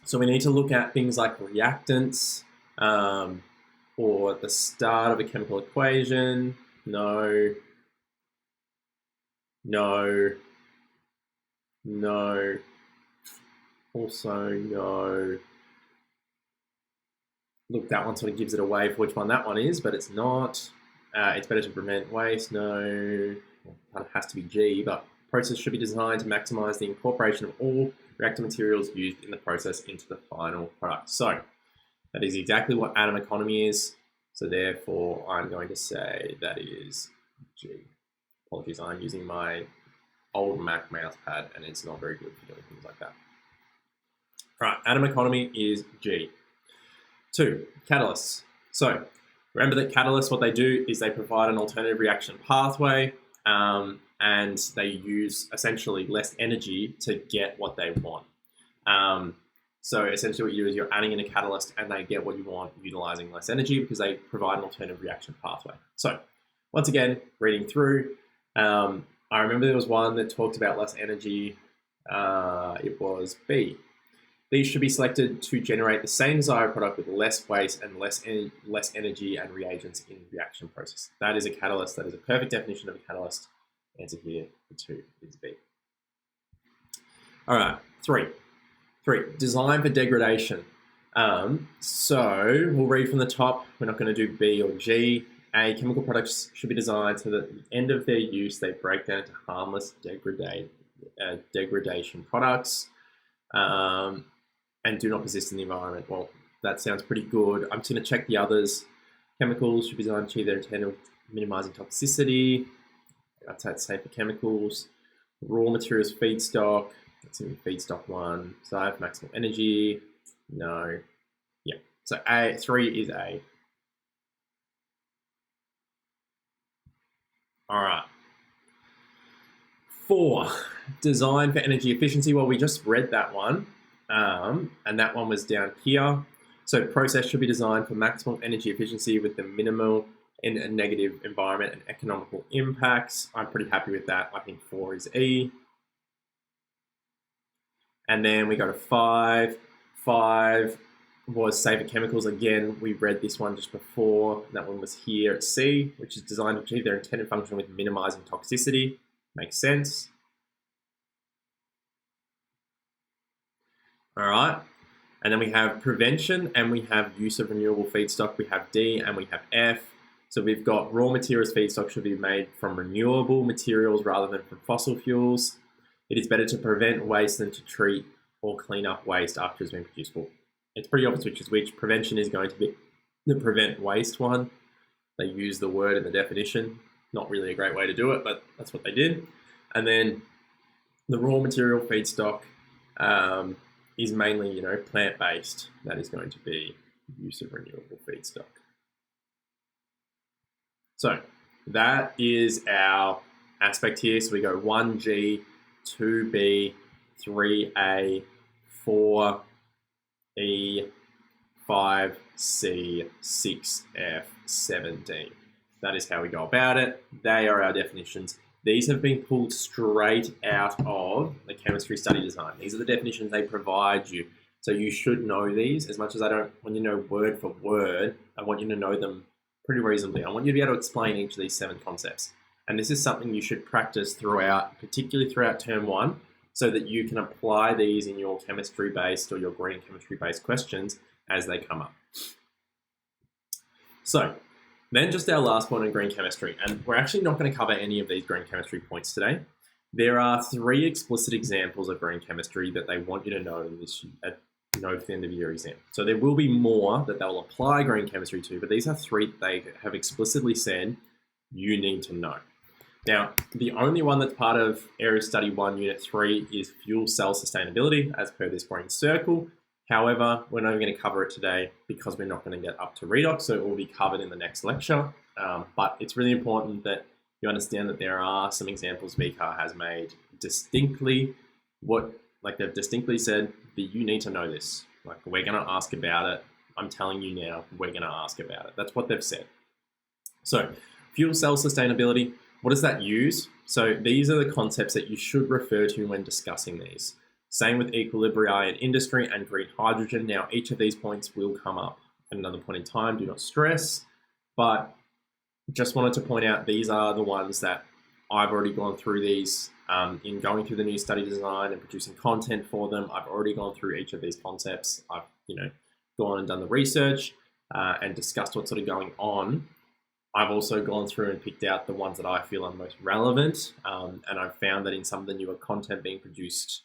So we need to look at things like reactants or the start of a chemical equation. No. Also no. Look, that one sort of gives it away for which one that one is, but it's not. It's better to prevent waste. No. It has to be G, but process should be designed to maximize the incorporation of all reactor materials used in the process into the final product. So that is exactly what atom economy is. So therefore, I'm going to say that is G. Apologies, I'm using my old Mac mouse pad, and it's not very good for doing things like that. All right, atom economy is G. 2, catalysts. So remember that catalysts, what they do is they provide an alternative reaction pathway, and they use essentially less energy to get what they want. So essentially what you do is you're adding in a catalyst and they get what you want utilizing less energy because they provide an alternative reaction pathway. So once again, reading through, I remember there was one that talked about less energy. It was B. These should be selected to generate the same desired product with less waste and less energy and reagents in the reaction process. That is a catalyst. That is a perfect definition of a catalyst. Answer here for 2 is B. All right, 3. Design for degradation. So we'll read from the top. We're not going to do B or G. A, chemical products should be designed so that at the end of their use, they break down into harmless degradation products and do not persist in the environment. Well, that sounds pretty good. I'm just going to check the others. Chemicals should be designed to achieve their intent of minimizing toxicity. That's safe for chemicals. Raw materials feedstock. That's in feedstock 1. Desire for maximal energy. No. Yeah. So 3 is A. All right. 4, design for energy efficiency. Well, we just read that one, and that one was down here. So process should be designed for maximum energy efficiency with the minimal in a negative environment and economical impacts. I'm pretty happy with that. I think 4 is E. And then we go to 5. was safer chemicals. Again, we read this one just before. That one was here at C, which is designed to achieve their intended function with minimizing toxicity. Makes sense. All right. And then we have prevention and we have use of renewable feedstock. We have D and we have F. So we've got raw materials feedstock should be made from renewable materials rather than from fossil fuels. It is better to prevent waste than to treat or clean up waste after it's been produced. Well, it's pretty obvious which is which. Prevention is going to be the prevent waste one. They use the word in the definition. Not really a great way to do it, but that's what they did. And then the raw material feedstock is mainly, plant-based. That is going to be use of renewable feedstock. So that is our aspect here. So we go 1G, 2B, 3A, 4E, 5C, 6F, 7D. That is how we go about it. They are our definitions. These have been pulled straight out of the chemistry study design. These are the definitions they provide you. So you should know these. As much as I don't want you to know word for word, I want you to know them pretty reasonably. I want you to be able to explain each of these 7 concepts. And this is something you should practice throughout, particularly throughout term 1, so that you can apply these in your chemistry-based or your green chemistry-based questions as they come up. So then just our last point on green chemistry, and we're actually not going to cover any of these green chemistry points today. There are 3 explicit examples of green chemistry that they want you to know for the end of your exam. So there will be more that they'll apply green chemistry to, but these are 3 that they have explicitly said you need to know. Now, the only one that's part of Area Study 1, Unit 3 is fuel cell sustainability, as per this green circle. However, we're not going to cover it today because we're not going to get up to redox, so it will be covered in the next lecture. But it's really important that you understand that there are some examples VCAR has made distinctly they've distinctly said that you need to know this. Like, we're going to ask about it. I'm telling you now, we're going to ask about it. That's what they've said. So, fuel cell sustainability, what does that use? So these are the concepts that you should refer to when discussing these. Same with equilibria in industry and green hydrogen. Now, each of these points will come up at another point in time. Do not stress. But just wanted to point out these are the ones that I've already gone through these in going through the new study design and producing content for them. I've already gone through each of these concepts. I've gone and done the research and discussed what's sort of going on. I've also gone through and picked out the ones that I feel are most relevant, and I've found that in some of the newer content being produced,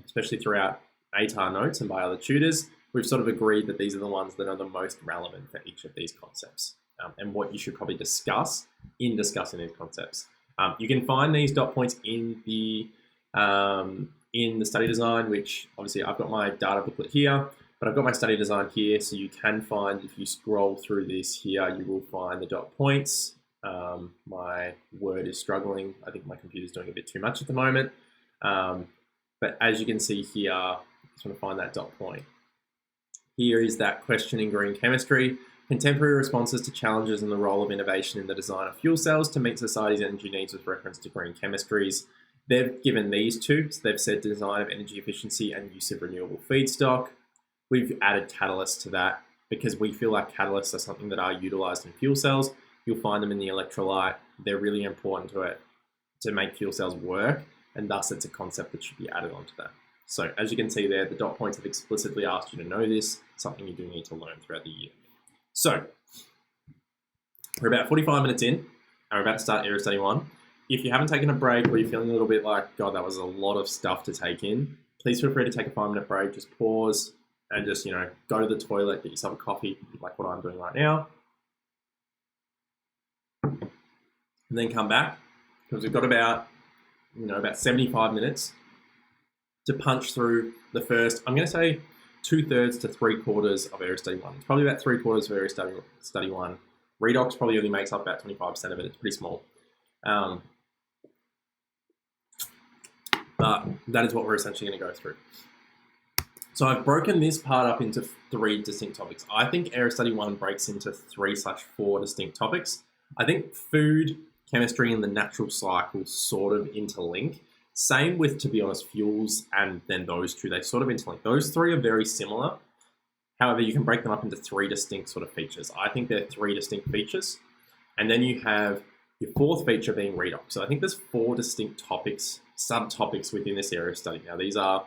especially throughout ATAR notes and by other tutors, we've sort of agreed that these are the ones that are the most relevant for each of these concepts and what you should probably discuss in discussing these concepts. You can find these dot points in the study design, which obviously I've got my data booklet here, but I've got my study design here, so you can find, if you scroll through this here, you will find the dot points. My Word is struggling. I think my computer's doing a bit too much at the moment. But as you can see here, I just want to find that dot point. Here is that question in green chemistry. Contemporary responses to challenges and the role of innovation in the design of fuel cells to meet society's energy needs with reference to green chemistries. They've given these 2. So they've said design of energy efficiency and use of renewable feedstock. We've added catalysts to that because we feel like catalysts are something that are utilized in fuel cells. You'll find them in the electrolyte. They're really important to it to make fuel cells work, and thus it's a concept that should be added onto that. So as you can see there, the dot points have explicitly asked you to know this, something you do need to learn throughout the year. So we're about 45 minutes in, and we're about to start Area Study 1. If you haven't taken a break or you're feeling a little bit like, God, that was a lot of stuff to take in, please feel free to take a 5-minute break, just pause and just, go to the toilet, get yourself a coffee, like what I'm doing right now. And then come back, because we've got about 75 minutes to punch through the first, I'm going to say 2/3 to 3/4 of Area Study 1. It's probably about 3/4 of Area Study 1. Redox probably only makes up about 25% of it. It's pretty small. But that is what we're essentially going to go through. So I've broken this part up into 3 distinct topics. I think Area Study 1 breaks into 3/4 distinct topics. I think food, chemistry, and the natural cycle sort of interlink. Same with, to be honest, fuels and then those 2, they sort of interlink. Those 3 are very similar. However, you can break them up into three distinct sort of features. I think they're three distinct features. And then you have your fourth feature being redox. So I think there's four distinct topics, subtopics within this area of study. Now, these are,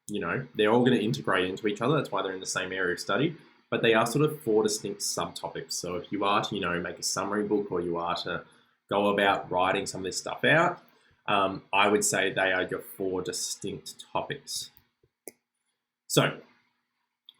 they're all going to integrate into each other. That's why they're in the same area of study. But they are sort of four distinct subtopics. So if you are to, make a summary book, or you are to go about writing some of this stuff out, I would say they are your four distinct topics. So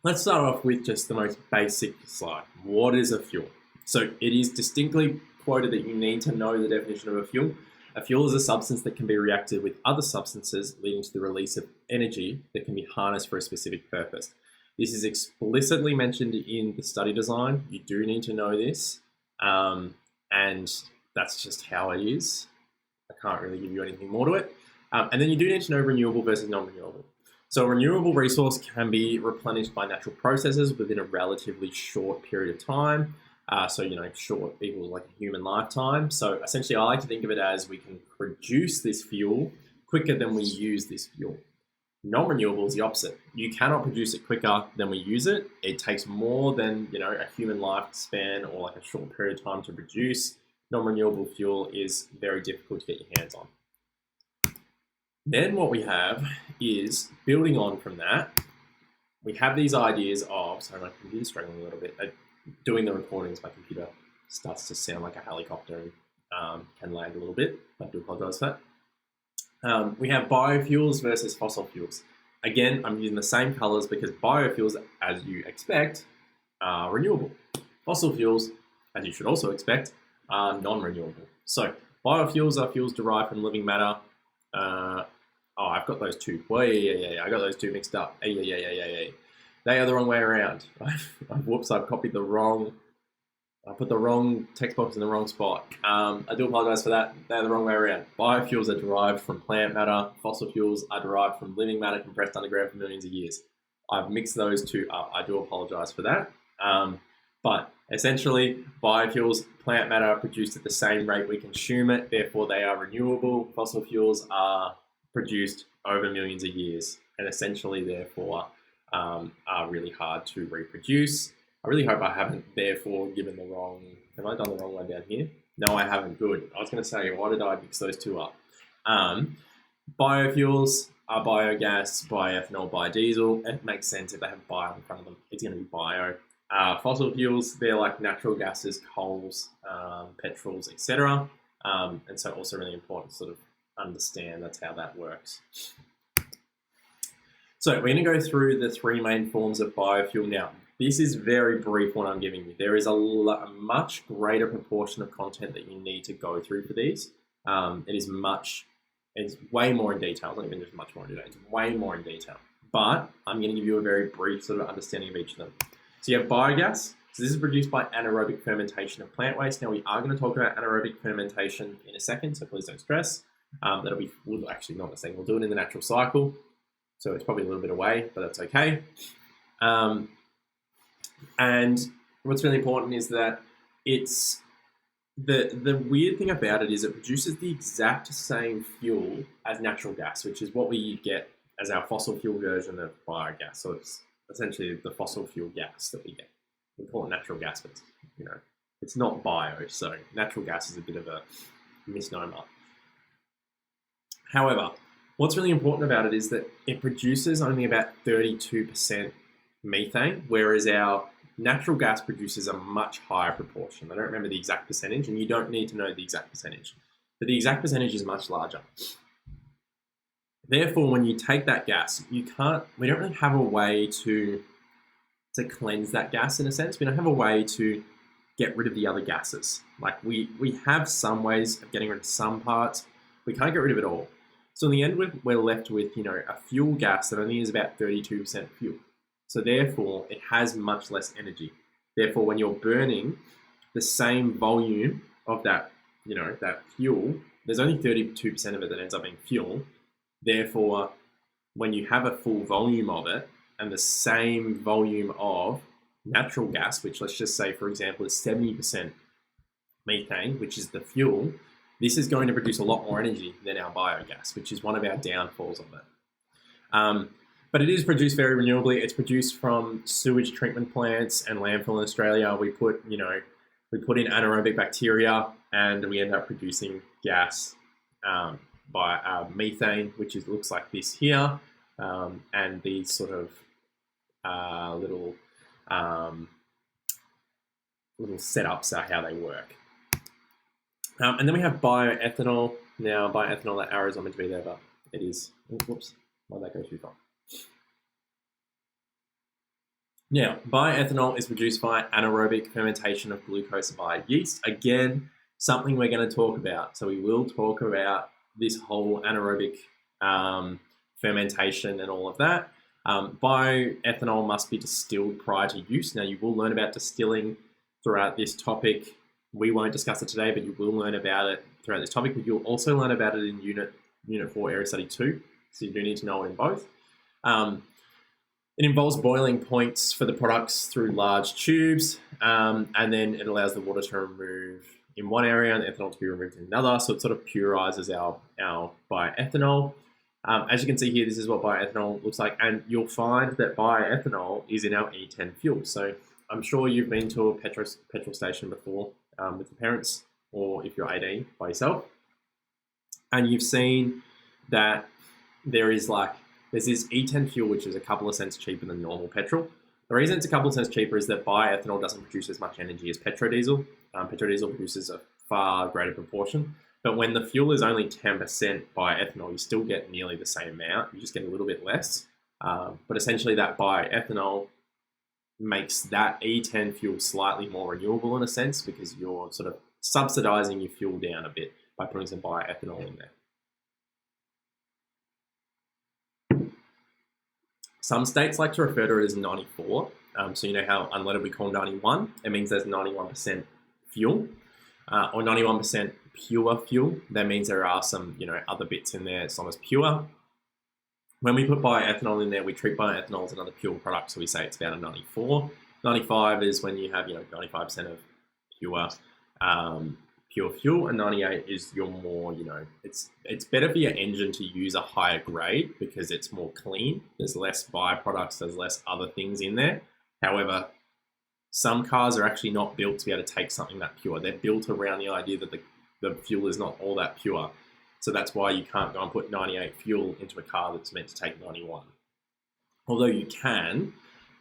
let's start off with just the most basic slide. What is a fuel? So it is distinctly quoted that you need to know the definition of a fuel. A fuel is a substance that can be reacted with other substances, leading to the release of energy that can be harnessed for a specific purpose. This is explicitly mentioned in the study design. You do need to know this, and that's just how it is. I can't really give you anything more to it. And then you do need to know renewable versus non-renewable. So a renewable resource can be replenished by natural processes within a relatively short period of time. So, short equals like a human lifetime. So essentially, I like to think of it as we can produce this fuel quicker than we use this fuel. Non-renewable is the opposite. You cannot produce it quicker than we use it. It takes more than, a human lifespan or like a short period of time to produce. Non-renewable fuel is very difficult to get your hands on. Then what we have is, building on from that, we have these ideas of, sorry, my computer's struggling a little bit. Doing the recordings, my computer starts to sound like a helicopter and can lag a little bit. I do apologize for that. We have biofuels versus fossil fuels. Again, I'm using the same colors because biofuels, as you expect, are renewable. Fossil fuels, as you should also expect, are non-renewable. So biofuels are fuels derived from living matter. I've got those two. Well, yeah. I got those two mixed up. Yeah. They are the wrong way around. Whoops, I put the wrong text box in the wrong spot. I do apologize for that. They're the wrong way around. Biofuels are derived from plant matter. Fossil fuels are derived from living matter compressed underground for millions of years. I've mixed those two up. I do apologize for that. But essentially, biofuels, plant matter, produced at the same rate we consume it. Therefore, they are renewable. Fossil fuels are produced over millions of years, and essentially, therefore, are really hard to reproduce. I really hope I haven't, therefore, given the wrong... Have I done the wrong one down here? No, I haven't. Good. I was going to say, why did I mix those two up? Biofuels are biogas, bioethanol, biodiesel. It makes sense if they have bio in front of them. It's going to be bio. Fossil fuels, they're like natural gases, coals, petrols, etc. And so also really important to sort of understand that's how that works. So we're going to go through the three main forms of biofuel now. This is very brief what I'm giving you. There is a much greater proportion of content that you need to go through for these. It's way more in detail. It's not even just much more in detail. It's way more in detail. But I'm going to give you a very brief sort of understanding of each of them. So you have biogas. So this is produced by anaerobic fermentation of plant waste. Now we are going to talk about anaerobic fermentation in a second, so please don't stress. We'll actually not a second. We'll do it in the natural cycle. So it's probably a little bit away, but that's okay. And what's really important is that it's the weird thing about it is it produces the exact same fuel as natural gas, which is what we get as our fossil fuel version of biogas. So it's essentially the fossil fuel gas that we get. We call it natural gas, but it's not bio. So natural gas is a bit of a misnomer. However, what's really important about it is that it produces only about 32% methane, whereas our natural gas produces a much higher proportion. I don't remember the exact percentage, and you don't need to know the exact percentage, but the exact percentage is much larger. Therefore, when you take that gas, we don't really have a way to cleanse that gas in a sense. We don't have a way to get rid of the other gases. Like we have some ways of getting rid of some parts. We can't get rid of it all. So in the end, we're left with, a fuel gas that only is about 32% fuel. So therefore, it has much less energy. Therefore, when you're burning the same volume of that, that fuel, there's only 32% of it that ends up being fuel. Therefore, when you have a full volume of it and the same volume of natural gas, which let's just say, for example, is 70% methane, which is the fuel, this is going to produce a lot more energy than our biogas, which is one of our downfalls of it. But it is produced very renewably. It's produced from sewage treatment plants and landfill in Australia. We put in anaerobic bacteria, and we end up producing gas by methane, which looks like this here, and these sort of little setups are how they work. And then we have bioethanol. Now, bioethanol, that arrow's not meant to be there, but it is. Whoops, why'd that go too far? Now, bioethanol is produced by anaerobic fermentation of glucose by yeast. Again, something we're going to talk about. So we will talk about this whole anaerobic fermentation and all of that. Bioethanol must be distilled prior to use. Now, you will learn about distilling throughout this topic. We won't discuss it today, but you will learn about it throughout this topic. But you'll also learn about it in Unit 4 Area Study 2. So you do need to know it in both. It involves boiling points for the products through large tubes, and then it allows the water to remove in one area and the ethanol to be removed in another. So it sort of purizes our bioethanol. As you can see here, this is what bioethanol looks like, and you'll find that bioethanol is in our E10 fuel. So I'm sure you've been to a petrol station before with your parents, or if you're 18 by yourself, and you've seen that there's this E10 fuel, which is a couple of cents cheaper than normal petrol. The reason it's a couple of cents cheaper is that bioethanol doesn't produce as much energy as petrodiesel. Petrodiesel produces a far greater proportion. But when the fuel is only 10% bioethanol, you still get nearly the same amount. You just get a little bit less. But essentially that bioethanol makes that E10 fuel slightly more renewable in a sense, because you're sort of subsidizing your fuel down a bit by putting some bioethanol in there. Some states like to refer to it as 94. So you know how unleaded we call 91? It means there's 91% fuel, or 91% pure fuel. That means there are some, other bits in there. It's not as pure. When we put bioethanol in there, we treat bioethanol as another pure product. So we say it's about a 94. 95 is when you have, 95% of pure fuel, and 98 is your more, it's better for your engine to use a higher grade because it's more clean. There's less byproducts, there's less other things in there. However, some cars are actually not built to be able to take something that pure. They're built around the idea that the fuel is not all that pure. So that's why you can't go and put 98 fuel into a car that's meant to take 91. Although you can,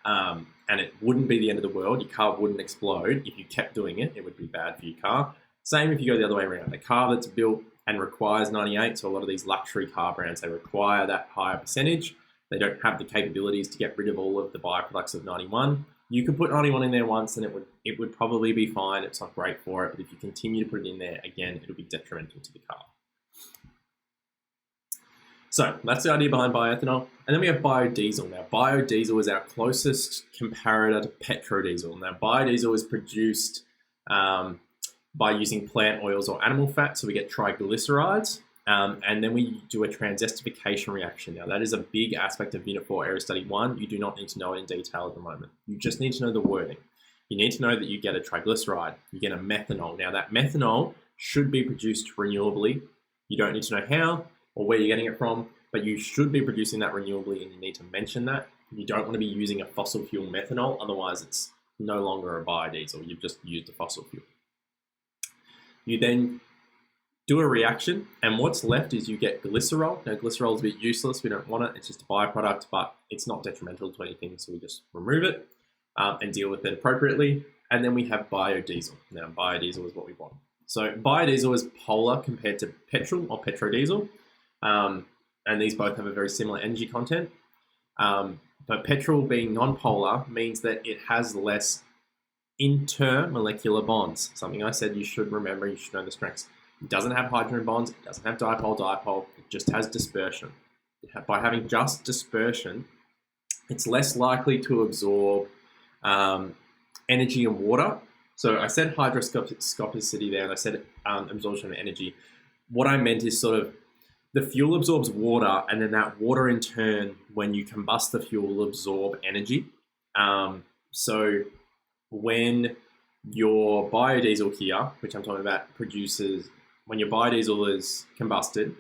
and it wouldn't be the end of the world. Your car wouldn't explode. If you kept doing it, it would be bad for your car. Same if you go the other way around. A car that's built and requires 98, so a lot of these luxury car brands, they require that higher percentage. They don't have the capabilities to get rid of all of the byproducts of 91. You could put 91 in there once and it would probably be fine. It's not great for it, but if you continue to put it in there, again, it'll be detrimental to the car. So that's the idea behind bioethanol. And then we have biodiesel. Now, biodiesel is our closest comparator to petrodiesel. Now, biodiesel is produced by using plant oils or animal fat, so we get triglycerides, and then we do a transesterification reaction. Now, that is a big aspect of Unit 4 Area Study 1. You do not need to know it in detail at the moment. You just need to know the wording. You need to know that you get a triglyceride, you get a methanol. Now, that methanol should be produced renewably. You don't need to know how or where you're getting it from, but you should be producing that renewably, and you need to mention that. You don't want to be using a fossil fuel methanol, otherwise it's no longer a biodiesel. You've just used a fossil fuel. You then do a reaction, and what's left is you get glycerol. Now, glycerol is a bit useless. We don't want it. It's just a byproduct, but it's not detrimental to anything, so we just remove it and deal with it appropriately. And then we have biodiesel. Now, biodiesel is what we want. So biodiesel is polar compared to petrol or petrodiesel, and these both have a very similar energy content. But petrol being non-polar means that it has less intermolecular bonds. Something I said you should remember, you should know the strengths. It doesn't have hydrogen bonds, it doesn't have dipole, it just has dispersion. By having just dispersion, it's less likely to absorb energy and water. So I said hygroscopicity there, and I said absorption of energy. What I meant is sort of the fuel absorbs water, and then that water in turn, when you combust the fuel, will absorb energy. So when your biodiesel here, which I'm talking about, produces, when your biodiesel is combusted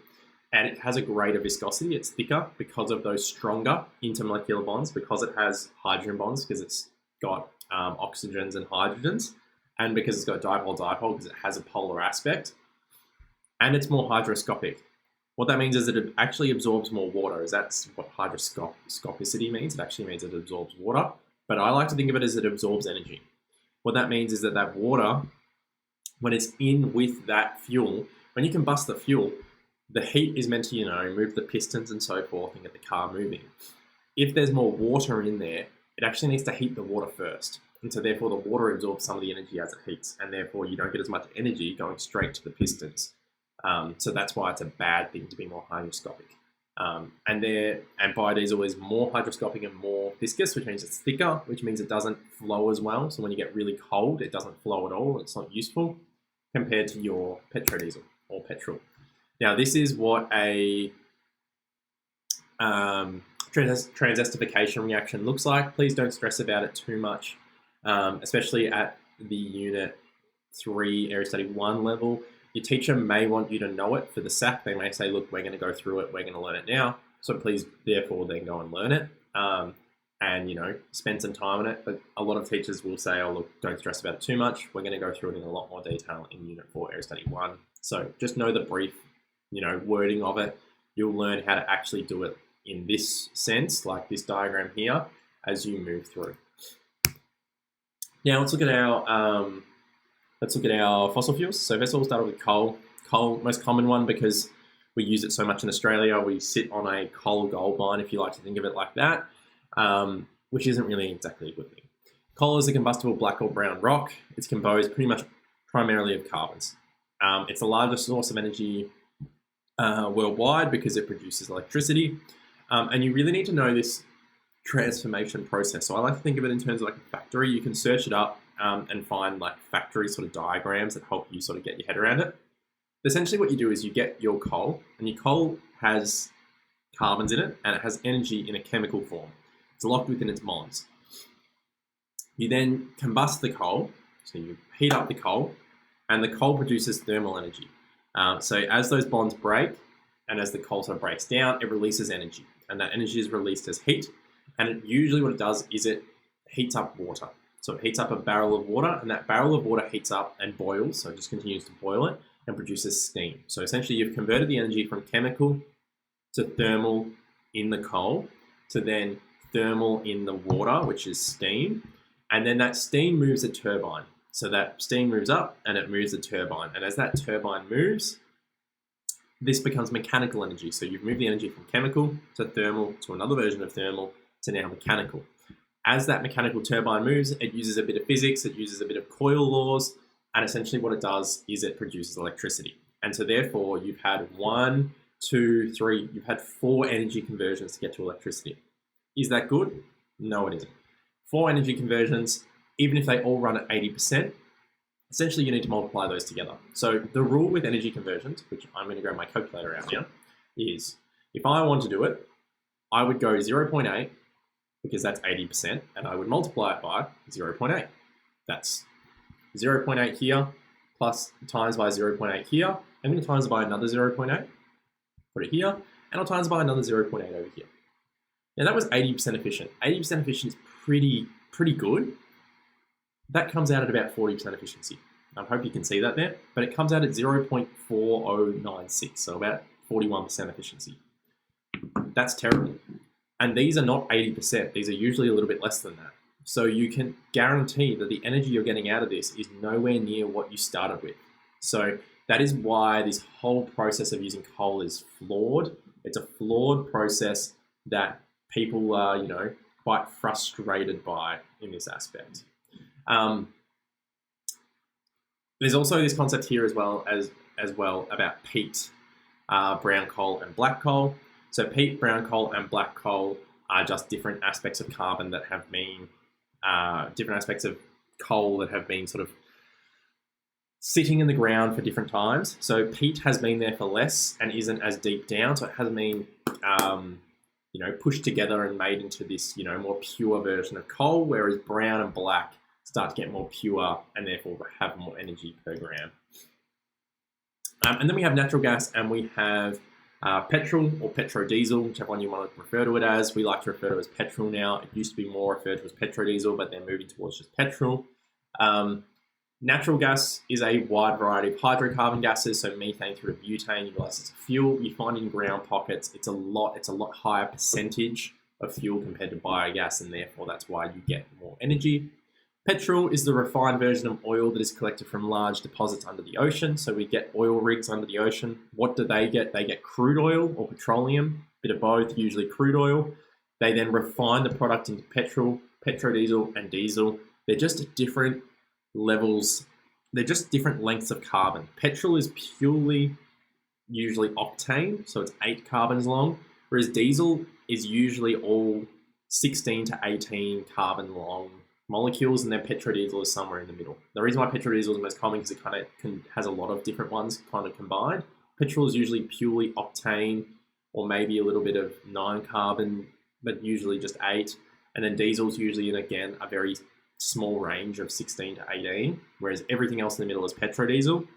and it has a greater viscosity. It's thicker because of those stronger intermolecular bonds, because it has hydrogen bonds, because it's got oxygens and hydrogens, and because it's got dipole-dipole, because it has a polar aspect, and it's more hygroscopic. What that means is that it actually absorbs more water. That's what hygroscopicity means. It actually means it absorbs water, but I like to think of it as it absorbs energy. What that means is that that water, when it's in with that fuel, when you combust the fuel, the heat is meant to, move the pistons and so forth and get the car moving. If there's more water in there, it actually needs to heat the water first. And so therefore the water absorbs some of the energy as it heats, and therefore you don't get as much energy going straight to the pistons. So that's why it's a bad thing to be more hygroscopic. And biodiesel is more hygroscopic and more viscous, which means it's thicker, which means it doesn't flow as well. So when you get really cold, it doesn't flow at all. It's not useful compared to your petrodiesel or petrol. Now, this is what a transesterification reaction looks like. Please don't stress about it too much, especially at the Unit 3 Area Study 1 level. Your teacher may want you to know it for the SAP. They may say, look, we're going to go through it. We're going to learn it now. So please, therefore, then go and learn it and, spend some time on it. But a lot of teachers will say, oh, look, don't stress about it too much. We're going to go through it in a lot more detail in Unit 4 Area Study 1. So just know the brief, wording of it. You'll learn how to actually do it in this sense, like this diagram here, as you move through. Now let's look at our fossil fuels. So first of all, we'll start with coal. Coal, most common one because we use it so much in Australia. We sit on a coal gold mine, if you like to think of it like that, which isn't really exactly a good thing. Coal is a combustible black or brown rock. It's composed pretty much primarily of carbons. It's the largest source of energy worldwide because it produces electricity. And you really need to know this transformation process. So I like to think of it in terms of like a factory. You can search it up and find like factory sort of diagrams that help you sort of get your head around it. Essentially what you do is you get your coal, and your coal has carbons in it, and it has energy in a chemical form. It's locked within its bonds. You then combust the coal, so you heat up the coal, and the coal produces thermal energy. So as those bonds break, and as the coal sort of breaks down, it releases energy, and that energy is released as heat. And usually what it does is it heats up water. So it heats up a barrel of water, and that barrel of water heats up and boils, so it just continues to boil it and produces steam. So essentially you've converted the energy from chemical to thermal in the coal, to then thermal in the water, which is steam, and then that steam moves a turbine. So that steam moves up and it moves the turbine, and as that turbine moves, this becomes mechanical energy. So you've moved the energy from chemical to thermal to another version of thermal to now mechanical. As that mechanical turbine moves, it uses a bit of physics, it uses a bit of coil laws, and essentially what it does is it produces electricity. And so therefore you've had 4 energy conversions to get to electricity. Is that good? No, it isn't. 4 energy conversions, even if they all run at 80%, essentially you need to multiply those together. So the rule with energy conversions, which I'm going to grab my calculator out now, is if I want to do it, I would go 0.8, because that's 80%, and I would multiply it by 0.8. That's 0.8 here, plus times by 0.8 here. I'm going to times by another 0.8, put it here, and I'll times by another 0.8 over here. Now that was 80% efficient. 80% efficient is pretty good. That comes out at about 40% efficiency. I hope you can see that there, but it comes out at 0.4096, so about 41% efficiency. That's terrible. And these are not 80%. These are usually a little bit less than that. So you can guarantee that the energy you're getting out of this is nowhere near what you started with. So that is why this whole process of using coal is flawed. It's a flawed process that people are, quite frustrated by in this aspect. There's also this concept here as well about peat, brown coal and black coal. So peat, brown coal, and black coal are just different aspects of carbon that have been, different aspects of coal that have been sort of sitting in the ground for different times. So peat has been there for less and isn't as deep down, so it hasn't been, pushed together and made into this, more pure version of coal, whereas brown and black start to get more pure and therefore have more energy per gram. And then we have natural gas and we have Petrol or petrodiesel, whichever one you want to refer to it as. We like to refer to it as petrol now. It used to be more referred to as petrodiesel, but they're moving towards just petrol. Natural gas is a wide variety of hydrocarbon gases, so methane through to butane, utilized as a fuel. You find in ground pockets, it's a lot higher percentage of fuel compared to biogas, and therefore that's why you get more energy. Petrol is the refined version of oil that is collected from large deposits under the ocean. So we get oil rigs under the ocean. What do they get? They get crude oil or petroleum, a bit of both, usually crude oil. They then refine the product into petrol, petrodiesel, and diesel. They're just different levels. They're just different lengths of carbon. Petrol is purely usually octane, so it's 8 carbons long, whereas diesel is usually all 16 to 18 carbon long molecules, and then petrodiesel is somewhere in the middle. The reason why petrodiesel is most common is it kind of has a lot of different ones kind of combined. Petrol is usually purely octane, or maybe a little bit of 9 carbon, but usually just 8. And then diesel is usually, again, a very small range of 16 to 18, whereas everything else in the middle is petrodiesel.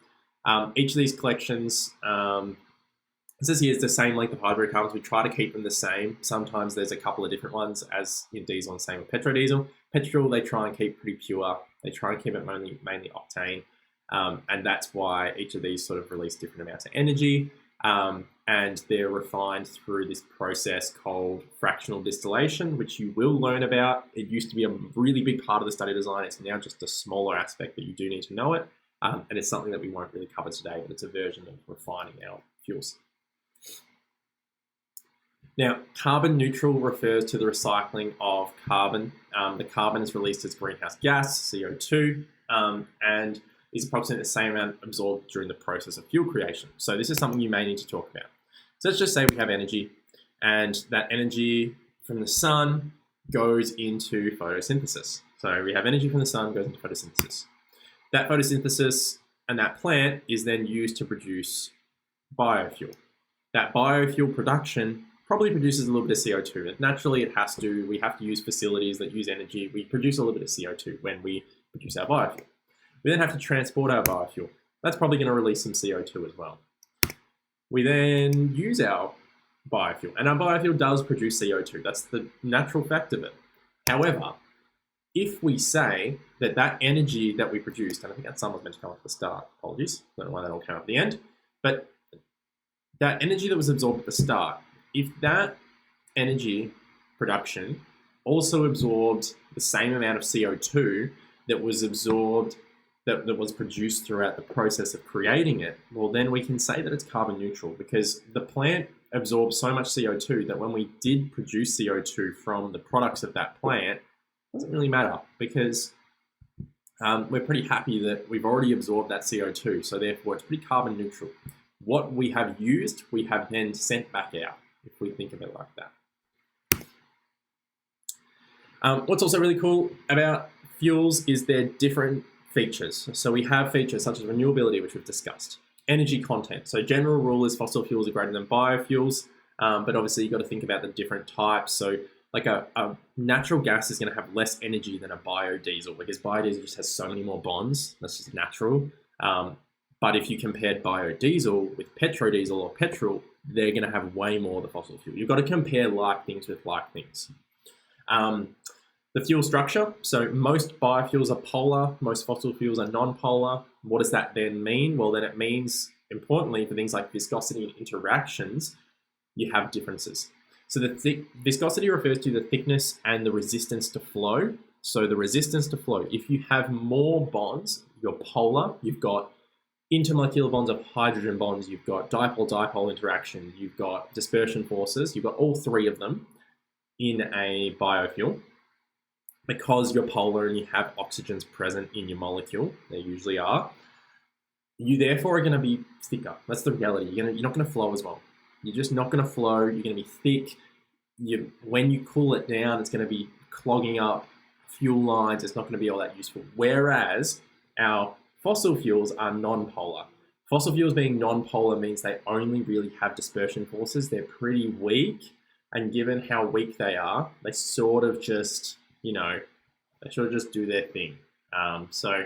Each of these collections, this here is the same length of hydrocarbons. We try to keep them the same. Sometimes there's a couple of different ones, as in diesel, and same with petrodiesel. Petrol, they try and keep pretty pure. They try and keep it mainly octane. And that's why each of these sort of release different amounts of energy. And they're refined through this process called fractional distillation, which you will learn about. It used to be a really big part of the study design. It's now just a smaller aspect, but you do need to know it. And it's something that we won't really cover today, but it's a version of refining our fuels. Now, carbon neutral refers to the recycling of carbon. The carbon is released as greenhouse gas, CO2, and is approximately the same amount absorbed during the process of fuel creation. So this is something you may need to talk about. So let's just say we have energy, and that energy from the sun goes into photosynthesis. So we have energy from the sun goes into photosynthesis. That photosynthesis and that plant is then used to produce biofuel. That biofuel production probably produces a little bit of CO2. And naturally, it has to. We have to use facilities that use energy. We produce a little bit of CO2 when we produce our biofuel. We then have to transport our biofuel. That's probably going to release some CO2 as well. We then use our biofuel, and our biofuel does produce CO2. That's the natural fact of it. However, if we say that that energy that we produced, and I think that sum was meant to come at the start, apologies, I don't know why that all came up at the end, but that energy that was absorbed at the start, if that energy production also absorbed the same amount of CO2 that was absorbed, that was produced throughout the process of creating it, well, then we can say that it's carbon neutral, because the plant absorbed so much CO2 that when we did produce CO2 from the products of that plant, it doesn't really matter, because we're pretty happy that we've already absorbed that CO2, so therefore it's pretty carbon neutral. What we have used, we have then sent back out, if we think of it like that. What's also really cool about fuels is their different features. So we have features such as renewability, which we've discussed. Energy content. So general rule is fossil fuels are greater than biofuels, but obviously you've got to think about the different types. So like a natural gas is going to have less energy than a biodiesel, because biodiesel just has so many more bonds. That's just natural. But if you compared biodiesel with petrodiesel or petrol, they're going to have way more of the fossil fuel. You've got to compare like things with like things. The fuel structure. So most biofuels are polar, most fossil fuels are non-polar. What does that then mean? Well, then it means, importantly, for things like viscosity and interactions, you have differences. So the viscosity refers to the thickness and the resistance to flow. So the resistance to flow, if you have more bonds, you're polar, you've got intermolecular bonds of hydrogen bonds, you've got dipole-dipole interaction, you've got dispersion forces, you've got all three of them in a biofuel. Because you're polar and you have oxygens present in your molecule, they usually are, you therefore are going to be thicker. That's the reality. You're not going to flow as well. You're just not going to flow. You're going to be thick. When you cool it down, it's going to be clogging up fuel lines. It's not going to be all that useful. Whereas our fossil fuels are non-polar. Fossil fuels being non-polar means they only really have dispersion forces. They're pretty weak. And given how weak they are, they sort of just, they sort of just do their thing. So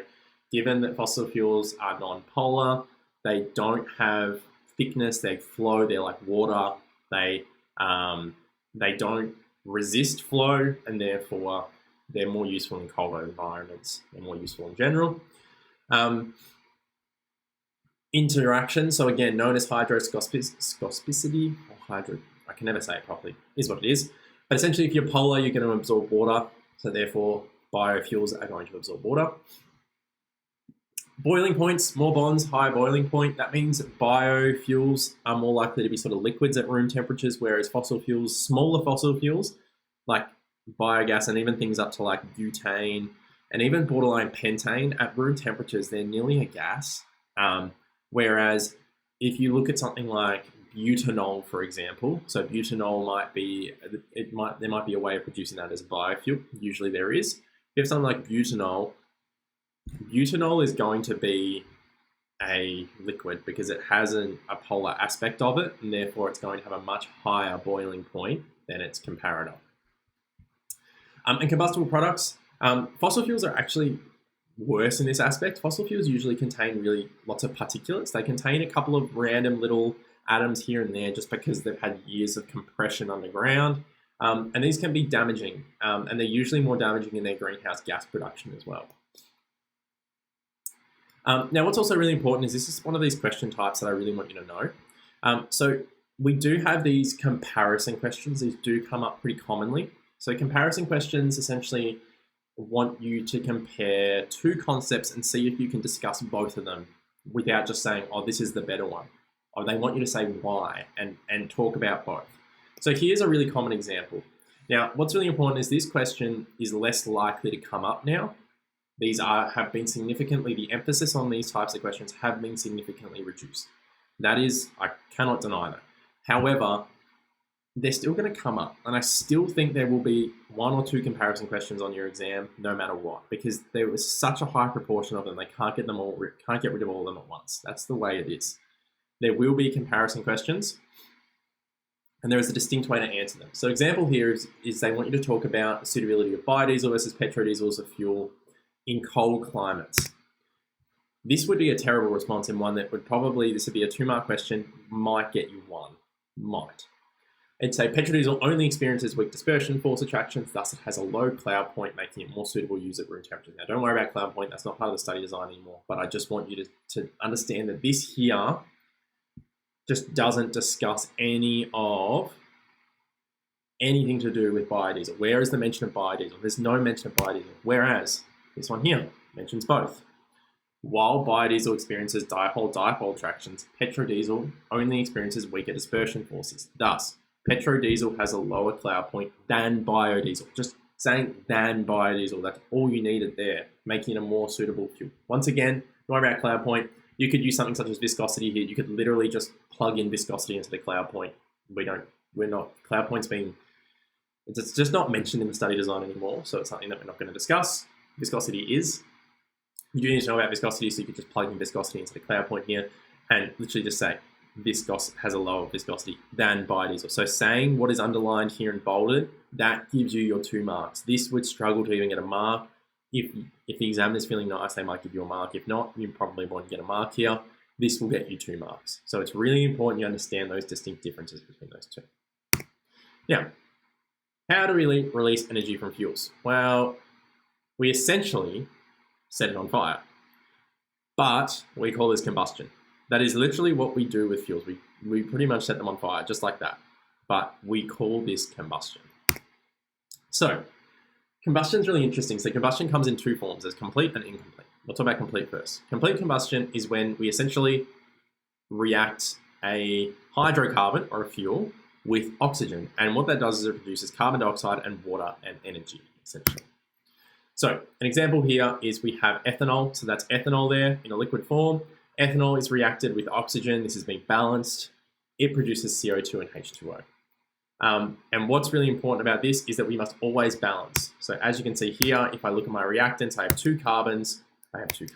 given that fossil fuels are non-polar, they don't have thickness, they flow, they're like water, they don't resist flow, and therefore they're more useful in colder environments. They're more useful in general. Interaction, so again, known as hydroscopicity, or I can never say it properly, is what it is. But essentially, if you're polar, you're going to absorb water, so therefore biofuels are going to absorb water. Boiling points, more bonds, higher boiling point. That means biofuels are more likely to be sort of liquids at room temperatures, whereas fossil fuels, smaller fossil fuels, like biogas and even things up to like butane and even borderline pentane, at room temperatures, they're nearly a gas. Whereas if you look at something like butanol, for example, so butanol there might be a way of producing that as a biofuel. Usually there is. If you have something like butanol is going to be a liquid because it has a polar aspect of it, and therefore it's going to have a much higher boiling point than its comparator. And combustible products, fossil fuels are actually worse in this aspect. Fossil fuels usually contain really lots of particulates. They contain a couple of random little atoms here and there just because they've had years of compression underground. And these can be damaging, and they're usually more damaging in their greenhouse gas production as well. Now, what's also really important is this is one of these question types that I really want you to know. So we do have these comparison questions. These do come up pretty commonly. So comparison questions essentially want you to compare two concepts and see if you can discuss both of them without just saying, oh, this is the better one. Or they want you to say why and talk about both. So here's a really common example. Now, what's really important is this question is less likely to come up now. The emphasis on these types of questions have been significantly reduced. That is, I cannot deny that. However, they're still going to come up, and I still think there will be one or two comparison questions on your exam no matter what, because there was such a high proportion of them, they can't get rid of all of them at once. That's the way it is. There will be comparison questions, and there is a distinct way to answer them. So example here is they want you to talk about the suitability of biodiesel versus petrodiesel as a fuel in cold climates. This would be a terrible response, and one that this would be a 2-mark question, might get you 1, might. It'd say petrodiesel only experiences weak dispersion, force attractions, thus it has a low cloud point, making it more suitable to use at room temperature. Now, don't worry about cloud point, that's not part of the study design anymore, but I just want you to understand that this here just doesn't discuss anything to do with biodiesel. Where is the mention of biodiesel? There's no mention of biodiesel, whereas this one here mentions both. While biodiesel experiences dipole-dipole attractions, petrodiesel only experiences weaker dispersion forces. Thus, petrodiesel has a lower cloud point than biodiesel. Just saying than biodiesel, that's all you needed there, making it a more suitable fuel. Once again, don't worry about cloud point. You could use something such as viscosity here. You could literally just plug in viscosity into the cloud point. Cloud point's it's just not mentioned in the study design anymore, so it's something that we're not going to discuss. Viscosity is. You do need to know about viscosity, so you could just plug in viscosity into the cloud point here and literally just say viscosity has a lower viscosity than biodiesel. So saying what is underlined here and bolded, that gives you your 2 marks. This would struggle to even get a mark. If the examiner's feeling nice, they might give you a mark. If not, you probably won't get a mark here. This will get you 2 marks. So it's really important you understand those distinct differences between those two. Now, how to really release energy from fuels? Well, we essentially set it on fire, but we call this combustion. That is literally what we do with fuels. We pretty much set them on fire, just like that, but we call this combustion. So combustion is really interesting. So combustion comes in 2 forms. There's complete and incomplete. We'll talk about complete first. Complete combustion is when we essentially react a hydrocarbon or a fuel with oxygen. And what that does is it produces carbon dioxide and water and energy, essentially. So an example here is we have ethanol. So that's ethanol there in a liquid form. Ethanol is reacted with oxygen. This has been balanced. It produces CO2 and H2O. And what's really important about this is that we must always balance. So as you can see here, if I look at my reactants, I have 2 carbons. I have 6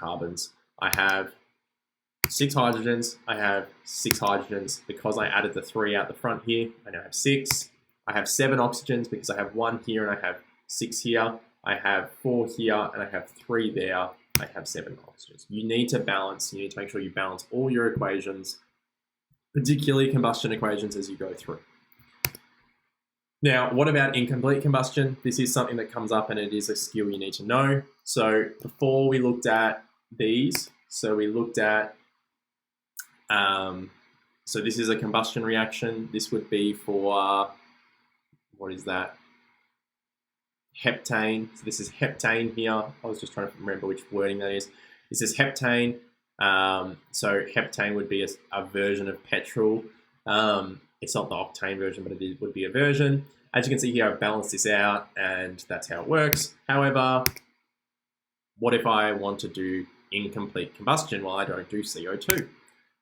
hydrogens. I have 6 hydrogens. Because I added the 3 out the front here, I now have 6. I have 7 oxygens because I have 1 here and I have 6 here. I have 4 here and I have 3 there. I have 7 oxygens. You need to balance. You need to make sure you balance all your equations particularly combustion equations as you go through. Now, what about incomplete combustion? This is something that comes up and it is a skill you need to know. So before we looked at these, we looked at, so this is a combustion reaction. This would be for, what is that? Heptane. So this is heptane here. I was just trying to remember which wording that is. This is heptane. So heptane would be a version of petrol. It's not the octane version, but it would be a version. As you can see here, I've balanced this out, and that's how it works. However, what if I want to do incomplete combustion? Well, I don't do CO2.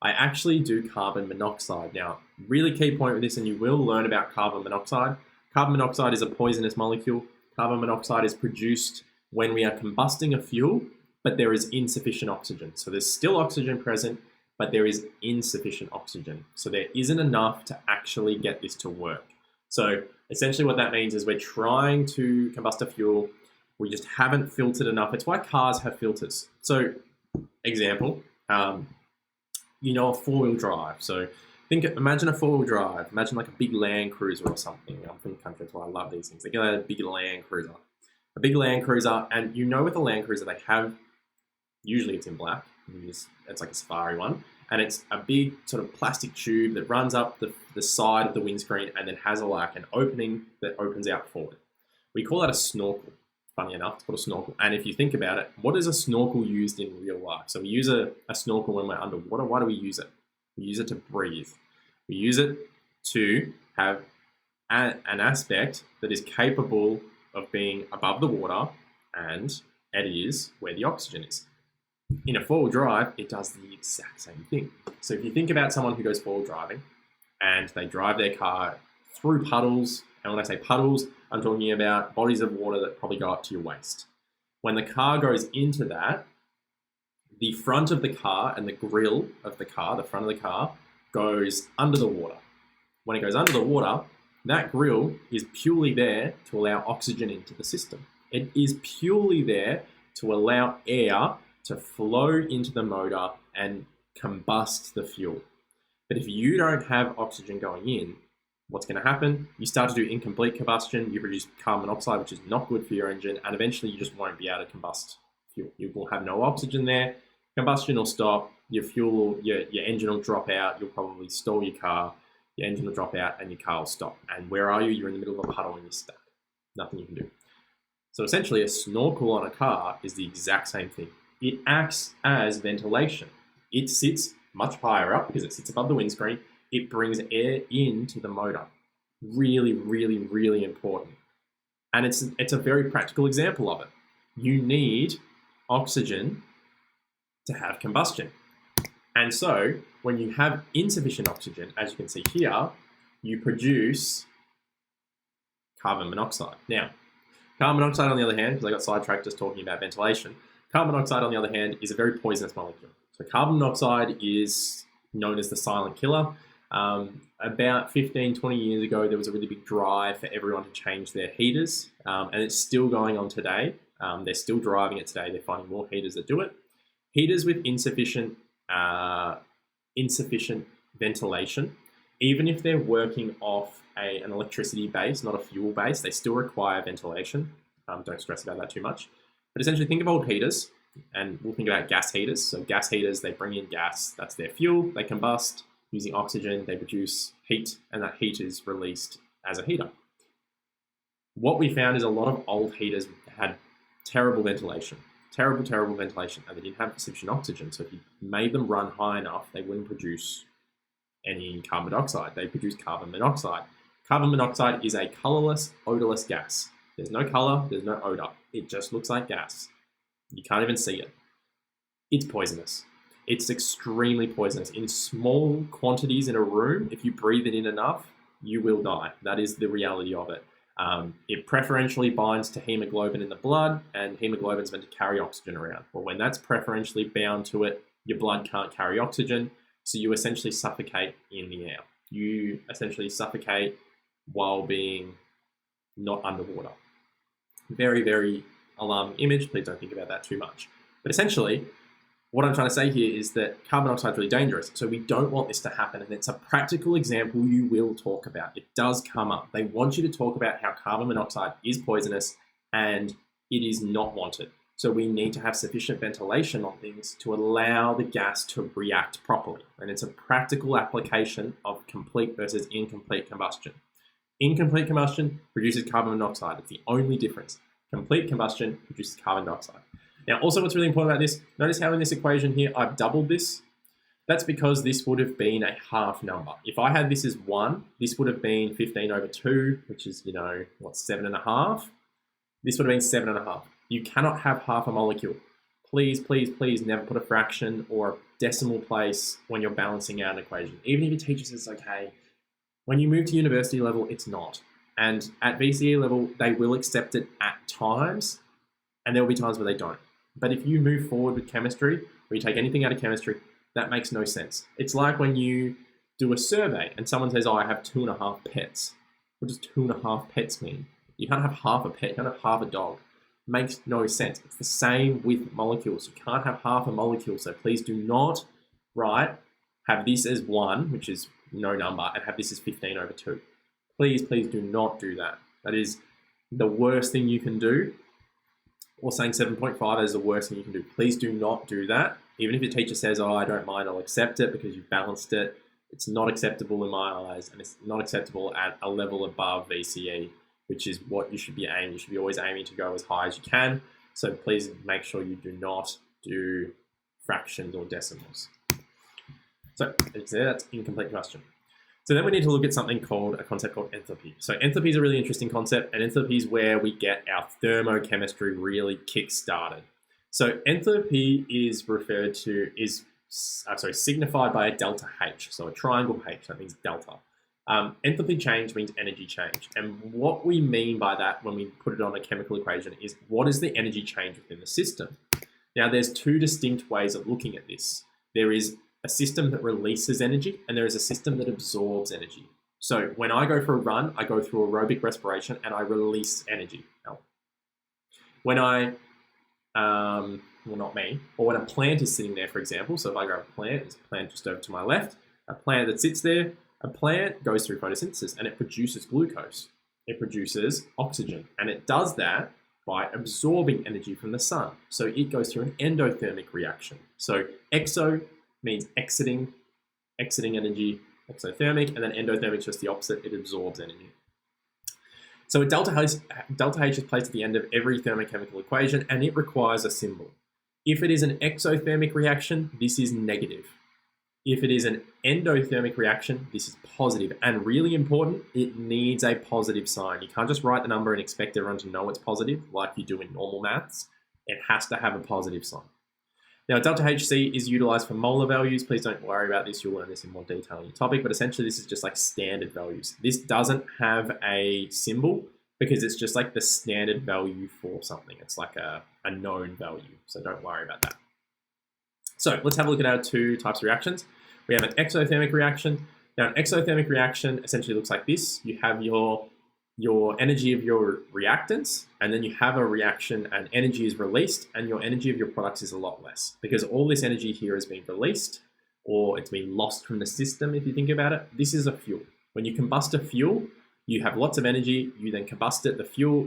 I actually do carbon monoxide. Now, really key point with this, and you will learn about carbon monoxide. Carbon monoxide is a poisonous molecule. Carbon monoxide is produced when we are combusting a fuel, but there is insufficient oxygen. So there's still oxygen present, but there is insufficient oxygen. So there isn't enough to actually get this to work. So essentially what that means is we're trying to combust a fuel, we just haven't filtered enough. It's why cars have filters. So example, you know, a four-wheel drive. So imagine a four-wheel drive. Imagine like a big Land Cruiser or something. I'm from the country, that's why I love these things. They get a big Land Cruiser. A big Land Cruiser, and you know with a Land Cruiser they have, usually it's in black, it's like a safari one, and it's a big sort of plastic tube that runs up the side of the windscreen and then has like an opening that opens out forward. We call that a snorkel, funny enough, it's called a snorkel. And if you think about it, what is a snorkel used in real life? So we use a snorkel when we're underwater. Why do we use it? We use it to breathe. We use it to have an aspect that is capable of being above the water, and it is where the oxygen is. In a four-wheel drive, it does the exact same thing. So if you think about someone who goes four-wheel driving and they drive their car through puddles, and when I say puddles, I'm talking about bodies of water that probably go up to your waist. When the car goes into that, the front of the car and the grille of the car, the front of the car, goes under the water. When it goes under the water, that grille is purely there to allow oxygen into the system. It is purely there to allow air to flow into the motor and combust the fuel. But if you don't have oxygen going in, what's going to happen? You start to do incomplete combustion, you produce carbon monoxide, which is not good for your engine, and eventually you just won't be able to combust fuel. You will have no oxygen there, combustion will stop, your engine will drop out, you'll probably stall your car, your engine will drop out, and your car will stop. And where are you? You're in the middle of a puddle and you're stuck. Nothing you can do. So essentially, a snorkel on a car is the exact same thing. It acts as ventilation. It sits much higher up because it sits above the windscreen. It brings air into the motor. Really, really, really important. And it's a very practical example of it. You need oxygen to have combustion. And so when you have insufficient oxygen, as you can see here, you produce carbon monoxide. Now, carbon monoxide on the other hand, because I got sidetracked just talking about ventilation, carbon monoxide on the other hand is a very poisonous molecule. So carbon monoxide is known as the silent killer. About 15, 20 years ago, there was a really big drive for everyone to change their heaters, and it's still going on today. They're still driving it today. They're finding more heaters that do it. Heaters with insufficient ventilation, even if they're working off an electricity base, not a fuel base, they still require ventilation. Don't stress about that too much. But essentially, think of old heaters, and we'll think about gas heaters. So gas heaters, they bring in gas, that's their fuel, they combust. Using oxygen, they produce heat, and that heat is released as a heater. What we found is a lot of old heaters had terrible ventilation, terrible ventilation, and they didn't have sufficient oxygen. So if you made them run high enough, they wouldn't produce any carbon dioxide. They produce carbon monoxide. Carbon monoxide is a colorless, odorless gas. There's no color, there's no odor. It just looks like gas. You can't even see it. It's poisonous. It's extremely poisonous. In small quantities in a room, if you breathe it in enough, you will die. That is the reality of it. It preferentially binds to hemoglobin in the blood, and hemoglobin is meant to carry oxygen around. Well, when that's preferentially bound to it, your blood can't carry oxygen, so you essentially suffocate in the air. You essentially suffocate while being not underwater. Very, very alarming image. Please don't think about that too much. But essentially, what I'm trying to say here is that carbon dioxide is really dangerous, so we don't want this to happen, and it's a practical example you will talk about. It does come up. They want you to talk about how carbon monoxide is poisonous and it is not wanted. So we need to have sufficient ventilation on things to allow the gas to react properly, and it's a practical application of complete versus incomplete combustion. Incomplete combustion produces carbon monoxide. It's the only difference. Complete combustion produces carbon dioxide. Now, also what's really important about this, notice how in this equation here, I've doubled this. That's because this would have been a half number. If I had this as 1, this would have been 15 over 2, which is, 7.5. This would have been 7.5. You cannot have half a molecule. Please, please, please never put a fraction or a decimal place when you're balancing out an equation. Even if your teacher says it's okay, when you move to university level, it's not. And at VCE level, they will accept it at times, and there will be times where they don't. But if you move forward with chemistry, or you take anything out of chemistry, that makes no sense. It's like when you do a survey and someone says, oh, I have 2.5 pets. What does 2.5 pets mean? You can't have half a pet, you can't have half a dog. It makes no sense. It's the same with molecules. You can't have half a molecule, so please do not have this as 1, which is no number, and have this as 15 over 2. Please, please do not do that. That is the worst thing you can do. Or saying 7.5 is the worst thing you can do. Please do not do that. Even if your teacher says, oh, I don't mind, I'll accept it because you've balanced it. It's not acceptable in my eyes, and it's not acceptable at a level above VCE, which is what you should be aiming. You should be always aiming to go as high as you can. So please make sure you do not do fractions or decimals. So that's incomplete combustion. So then we need to look at something called a concept called enthalpy. So enthalpy is a really interesting concept, and enthalpy is where we get our thermochemistry really kick-started. So enthalpy is signified by a delta H, so a triangle H, that means delta. Enthalpy change means energy change, and what we mean by that when we put it on a chemical equation is what is the energy change within the system? Now there's 2 distinct ways of looking at this. There is a system that releases energy, and there is a system that absorbs energy. So when I go for a run, I go through aerobic respiration and I release energy. Now, when well, not me, or when a plant is sitting there, for example, so if I grab a plant, there's a plant just over to my left, a plant that sits there, a plant goes through photosynthesis and it produces glucose. It produces oxygen, and it does that by absorbing energy from the sun. So it goes through an endothermic reaction. So exo means exiting energy, exothermic, and then endothermic is just the opposite, it absorbs energy. So a delta H is placed at the end of every thermochemical equation, and it requires a symbol. If it is an exothermic reaction, this is negative. If it is an endothermic reaction, this is positive. And really important, it needs a positive sign. You can't just write the number and expect everyone to know it's positive like you do in normal maths. It has to have a positive sign. Now, delta HC is utilized for molar values. Please don't worry about this. You'll learn this in more detail in your topic, but essentially this is just like standard values. This doesn't have a symbol because it's just like the standard value for something. It's like a known value, so don't worry about that. So let's have a look at our 2 types of reactions. We have an exothermic reaction. Now, an exothermic reaction essentially looks like this. You have your energy of your reactants, and then you have a reaction and energy is released, and your energy of your products is a lot less because all this energy here is being released, or it's being lost from the system. If you think about it, this is a fuel. When you combust a fuel, you have lots of energy, you then combust it,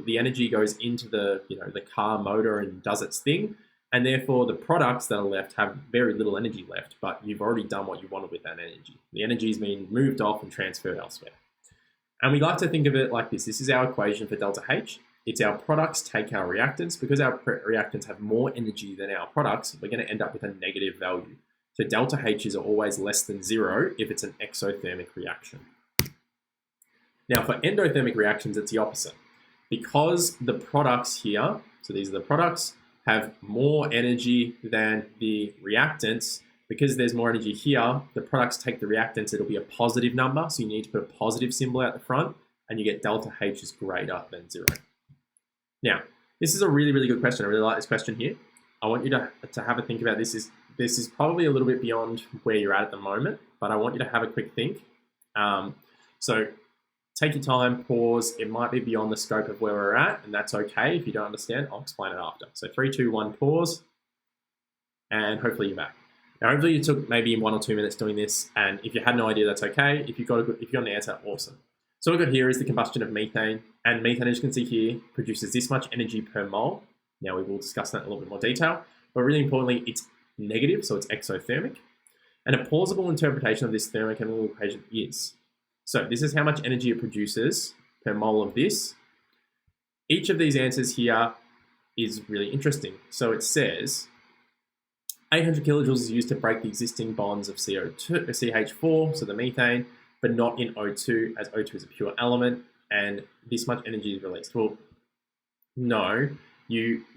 the energy goes into the car motor and does its thing, and therefore the products that are left have very little energy left, but you've already done what you wanted with that energy. The energy is being moved off and transferred elsewhere. And we like to think of it like this. This is our equation for delta H. It's our products take our reactants. Because our reactants have more energy than our products, we're going to end up with a negative value. So delta H is always less than 0 if it's an exothermic reaction. Now for endothermic reactions, it's the opposite. Because the products here, so these are the products, have more energy than the reactants, because there's more energy here, the products take the reactants, it'll be a positive number, so you need to put a positive symbol out the front, and you get delta H is greater than 0. Now, this is a really, really good question. I really like this question here. I want you to have a think about this. This is probably a little bit beyond where you're at the moment, but I want you to have a quick think. So take your time, pause. It might be beyond the scope of where we're at, and that's okay. If you don't understand, I'll explain it after. So 3, 2, 1, pause. and hopefully you're back. Now, hopefully you took maybe 1 or 2 minutes doing this, and if you had no idea, that's okay. If you got an answer, awesome. So what we've got here is the combustion of methane, and methane, as you can see here, produces this much energy per mole. Now we will discuss that in a little bit more detail, but really importantly, it's negative, so it's exothermic. And a plausible interpretation of this thermochemical equation is, so this is how much energy it produces per mole of this. Each of these answers here is really interesting. So it says 800 kilojoules is used to break the existing bonds of CO2, CH4, so the methane, but not in O2, as O2 is a pure element, and this much energy is released. Well, no,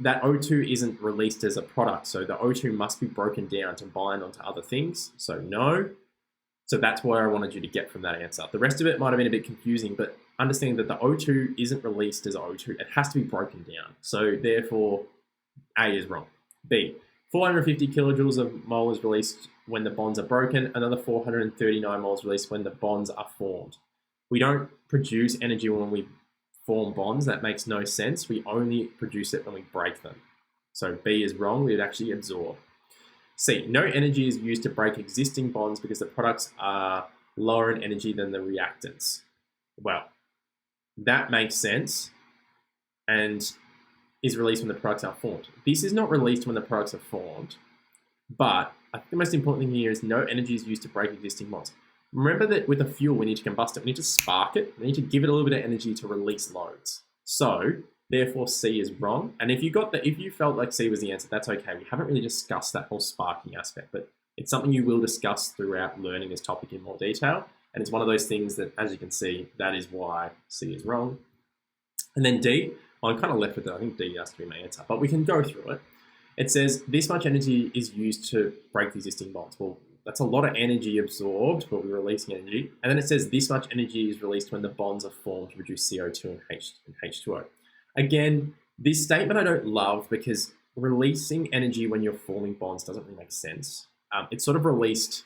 that O2 isn't released as a product, so the O2 must be broken down to bind onto other things, so no. So that's where I wanted you to get from that answer. The rest of it might have been a bit confusing, but understanding that the O2 isn't released as O2, it has to be broken down. So therefore, A is wrong. B, 450 kilojoules of mole is released when the bonds are broken, another 439 moles released when the bonds are formed. We don't produce energy when we form bonds, that makes no sense. We only produce it when we break them. So B is wrong, we would actually absorb. C, no energy is used to break existing bonds because the products are lower in energy than the reactants. Well, that makes sense and is released when the products are formed. This is not released when the products are formed, but I think the most important thing here is no energy is used to break existing bonds. Remember that with a fuel, we need to combust it, we need to spark it, we need to give it a little bit of energy to release loads. So, therefore, C is wrong. And if you felt like C was the answer, that's okay. We haven't really discussed that whole sparking aspect, but it's something you will discuss throughout learning this topic in more detail. And it's one of those things that, as you can see, that is why C is wrong. And then D, I'm kind of left with it. I think D has to be my answer, but we can go through it. It says this much energy is used to break the existing bonds. Well, that's a lot of energy absorbed, but we're releasing energy. And then it says this much energy is released when the bonds are formed to produce CO2 and H2O. Again, this statement I don't love because releasing energy when you're forming bonds doesn't really make sense. It's sort of released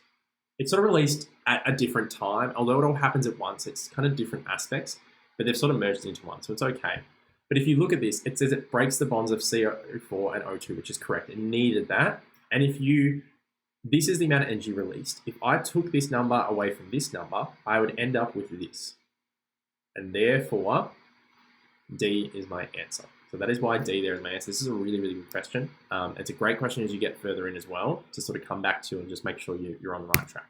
at a different time. Although it all happens at once, it's kind of different aspects, but they've sort of merged into one, so it's okay. But if you look at this, it says it breaks the bonds of CO4 and O2, which is correct. It needed that. And this is the amount of energy released. If I took this number away from this number, I would end up with this. And therefore, D is my answer. So that is why D there is my answer. This is a really, really good question. It's a great question as you get further in as well, to sort of come back to and just make sure you're on the right track.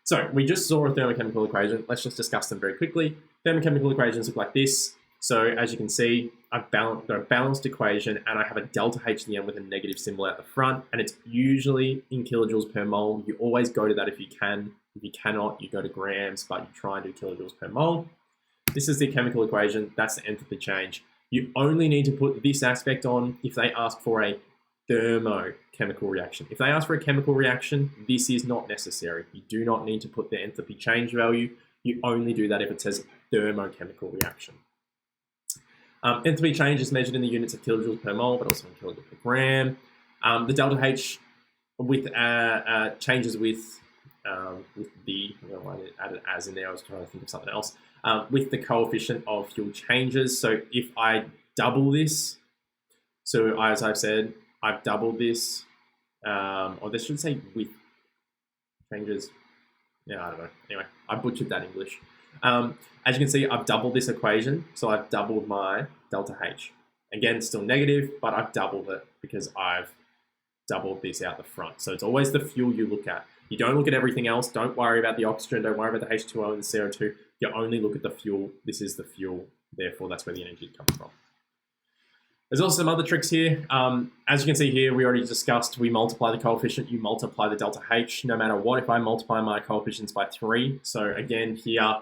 So we just saw a thermochemical equation. Let's just discuss them very quickly. Thermochemical equations look like this. So as you can see, I've got a balanced equation and I have a delta H at the end with a negative symbol at the front, and it's usually in kilojoules per mole. You always go to that if you can. If you cannot, you go to grams, but you try and do kilojoules per mole. This is the chemical equation. That's the enthalpy change. You only need to put this aspect on if they ask for a thermochemical reaction. If they ask for a chemical reaction, this is not necessary. You do not need to put the enthalpy change value. You only do that if it says thermochemical reaction. Enthalpy change is measured in the units of kilojoules per mole, but also in kilojoules per gram. The delta H with changes with the, I don't know why I added as in there, I was trying to think of something else, with the coefficient of fuel changes. So if I double this, so as I've said, I've doubled this, or this should say with changes, yeah, I don't know. Anyway, I butchered that English. As you can see, I've doubled this equation, so I've doubled my delta H. Again, still negative, but I've doubled it because I've doubled this out the front. So it's always the fuel you look at. You don't look at everything else. Don't worry about the oxygen. Don't worry about the H2O and the CO2. You only look at the fuel. This is the fuel. Therefore, that's where the energy comes from. There's also some other tricks here. As you can see here, we already discussed, we multiply the coefficient, you multiply the delta H, no matter what, if I multiply my coefficients by 3. So again, here,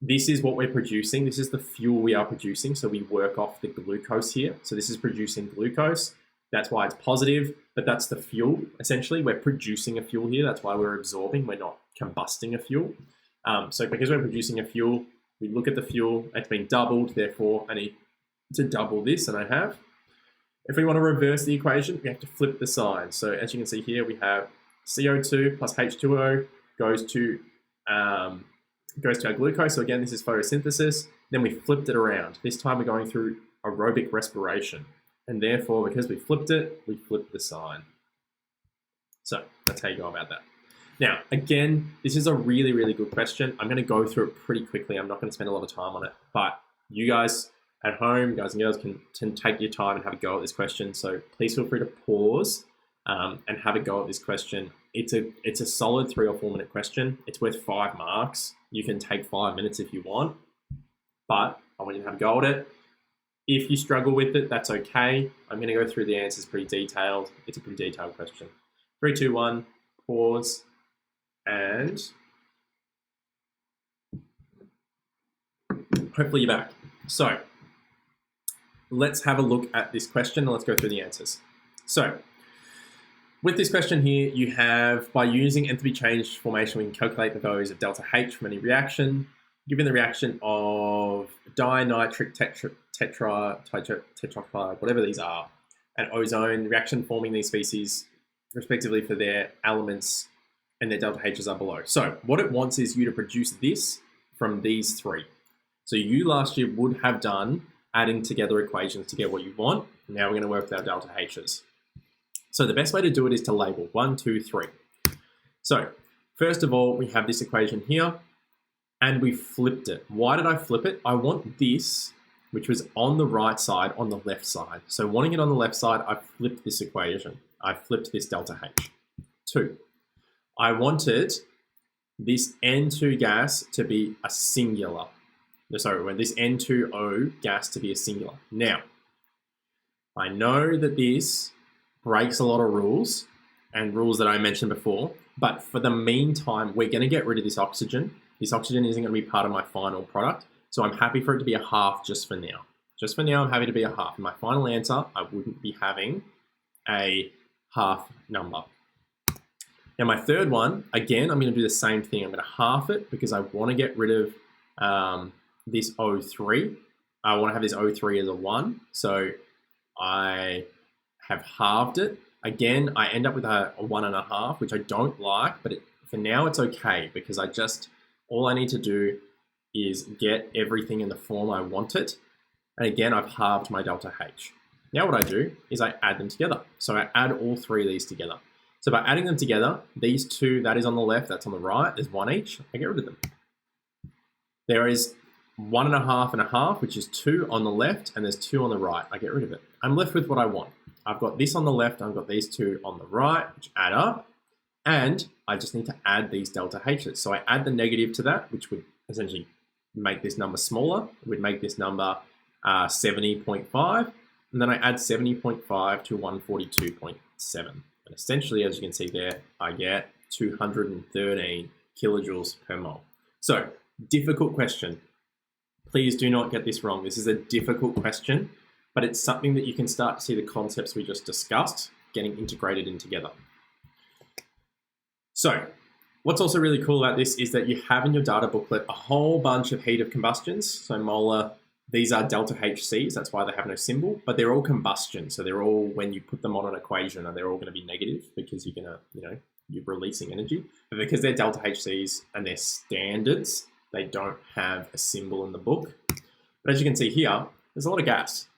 this is what we're producing. This is the fuel we are producing. So we work off the glucose here. So this is producing glucose. That's why it's positive, but that's the fuel. Essentially, we're producing a fuel here. That's why we're absorbing. We're not combusting a fuel. So because we're producing a fuel, we look at the fuel. It's been doubled. Therefore, I need to double this, and I have. If we want to reverse the equation, we have to flip the sign. So as you can see here, we have CO2 plus H2O goes to our glucose. So again, this is photosynthesis. Then we flipped it around. This time we're going through aerobic respiration. And therefore, because we flipped it, we flipped the sign. So that's how you go about that. Now, again, this is a really, really good question. I'm going to go through it pretty quickly. I'm not going to spend a lot of time on it, but you guys at home, guys and girls, can take your time and have a go at this question. So please feel free to pause and have a go at this question. It's a solid 3 or 4 minute question. It's worth 5 marks. You can take 5 minutes if you want, but I want you to have a go at it. If you struggle with it, that's okay. I'm going to go through the answers pretty detailed. It's a pretty detailed question. 3, 2, 1, pause, and hopefully you're back. So let's have a look at this question and let's go through the answers. So with this question here, you have, by using enthalpy change formation, we can calculate the values of delta H from any reaction. Given the reaction of dinitric tetrachloride, whatever these are, and ozone, reaction forming these species, respectively, for their elements and their delta H's are below. So what it wants is you to produce this from these 3. So you last year would have done adding together equations to get what you want. Now we're going to work with our delta H's. So the best way to do it is to label 1, 2, 3. So first of all, we have this equation here, and we flipped it. Why did I flip it? I want this, which was on the right side, on the left side. So wanting it on the left side, I flipped this equation. I flipped this delta H. 2. I wanted this N2 gas to be a singular. Sorry, this N2O gas to be a singular. Now, I know that this breaks a lot of rules and rules that I mentioned before, but for the meantime, we're going to get rid of this oxygen. This oxygen isn't going to be part of my final product, so I'm happy for it to be a half just for now. Just for now, I'm happy to be a half. In my final answer, I wouldn't be having a half number. Now my third one, again, I'm going to do the same thing. I'm going to half it because I want to get rid of this O3. I want to have this O3 as a 1, so I have halved it. Again, I end up with a 1.5, which I don't like, but for now it's okay because all I need to do is get everything in the form I want it. And again, I've halved my delta H. Now what I do is I add them together. So I add all 3 of these together. So by adding them together, these 2, that is on the left, that's on the right, there's 1 each, I get rid of them. There is 1.5 and a half, which is 2 on the left, and there's 2 on the right, I get rid of it. I'm left with what I want. I've got this on the left, I've got these 2 on the right, which add up, and I just need to add these delta H's. So I add the negative to that, which would essentially make this number smaller. It would make this number 70.5, and then I add 70.5 to 142.7. And essentially, as you can see there, I get 213 kilojoules per mole. So, difficult question. Please do not get this wrong. This is a difficult question, but it's something that you can start to see the concepts we just discussed getting integrated in together. So, what's also really cool about this is that you have in your data booklet a whole bunch of heat of combustions. So molar, these are delta HCs, that's why they have no symbol, but they're all combustion. So they're all, when you put them on an equation, they're all going to be negative because you're going to, you're releasing energy. But because they're delta HCs and they're standards, they don't have a symbol in the book. But as you can see here, there's a lot of gas.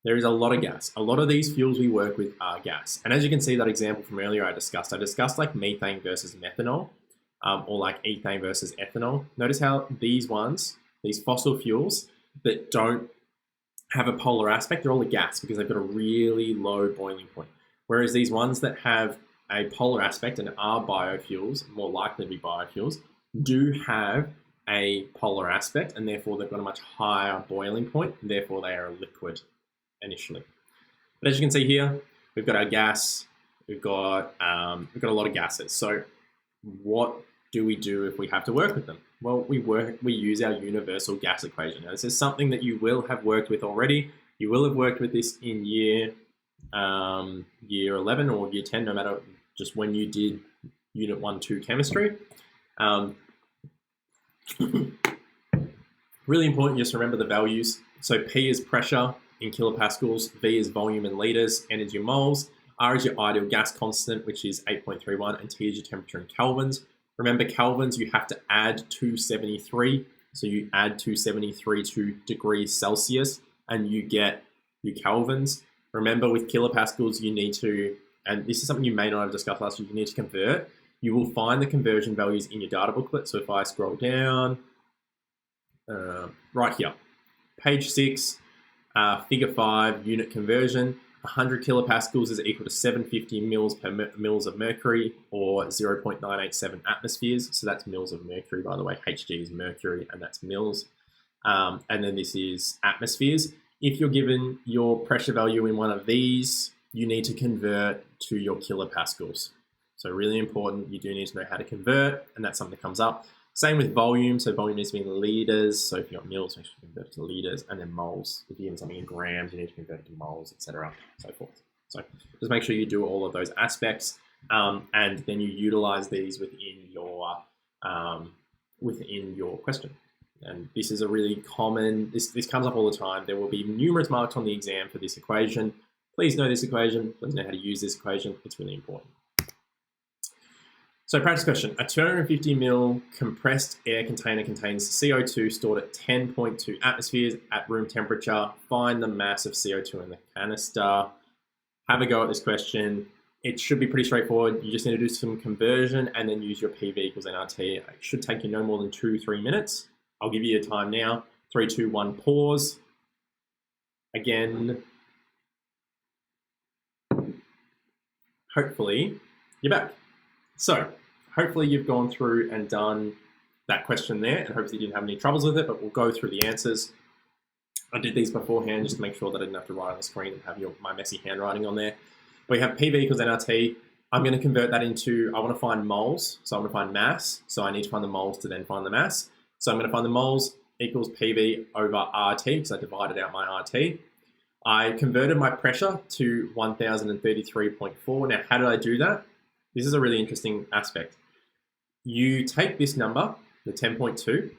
There is a lot of gas. A lot of these fuels we work with are gas. And as you can see, that example from earlier I discussed like methane versus methanol, or like ethane versus ethanol. Notice how these fossil fuels that don't have a polar aspect, they're all a gas because they've got a really low boiling point. Whereas these ones that have a polar aspect and are biofuels, more likely to be biofuels, do have a polar aspect and therefore they've got a much higher boiling point, and therefore they are a liquid initially. But as you can see here, we've got our gas, we've got a lot of gases. So what do we do if we have to work with them? Well, we use our universal gas equation. Now, this is something that you will have worked with already. You will have worked with this in year 11 or year 10, no matter just when you did unit 1, 2 chemistry. Really important, just remember the values. So P is pressure in kilopascals, V is volume in liters, N is your moles, R is your ideal gas constant, which is 8.31, and T is your temperature in kelvins. Remember, kelvins, you have to add 273. So you add 273 to degrees Celsius and you get your kelvins. Remember, with kilopascals, you need to and this is something you may not have discussed last year, you need to convert. You will find the conversion values in your data booklet. So if I scroll down, right here, page 6, figure 5, unit conversion, 100 kilopascals is equal to 750 mils per mils of mercury, or 0.987 atmospheres. So that's mils of mercury, by the way. Hg is mercury, and that's mils. And then this is atmospheres. If you're given your pressure value in one of these, you need to convert to your kilopascals. So really important, you do need to know how to convert, and that's something that comes up. Same with volume, so volume needs to be in liters. So if you've got mils, make sure you convert it to liters, and then moles. If you're given something in grams, you need to convert it to moles, etc., so forth. So just make sure you do all of those aspects, and then you utilize these within your question. And this is a really common, this comes up all the time. There will be numerous marks on the exam for this equation. Please know this equation, please know how to use this equation, it's really important. So practice question, a 250 ml compressed air container contains CO2 stored at 10.2 atmospheres at room temperature. Find the mass of CO2 in the canister. Have a go at this question. It should be pretty straightforward. You just need to do some conversion and then use your PV equals nRT. It should take you no more than 2-3 minutes. I'll give you your time now. 3, 2, 1, pause. Again. Hopefully, you're back. So, hopefully you've gone through and done that question there, and hopefully you didn't have any troubles with it, but we'll go through the answers. I did these beforehand just to make sure that I didn't have to write on the screen and have my messy handwriting on there. We have PV equals nRT. I'm going to convert that into, I want to find moles, so I'm going to find mass, so I need to find the moles to then find the mass. So I'm going to find the moles equals PV over RT, because I divided out my RT. I converted my pressure to 1033.4. Now, how did I do that? This is a really interesting aspect. You take this number, the 10.2.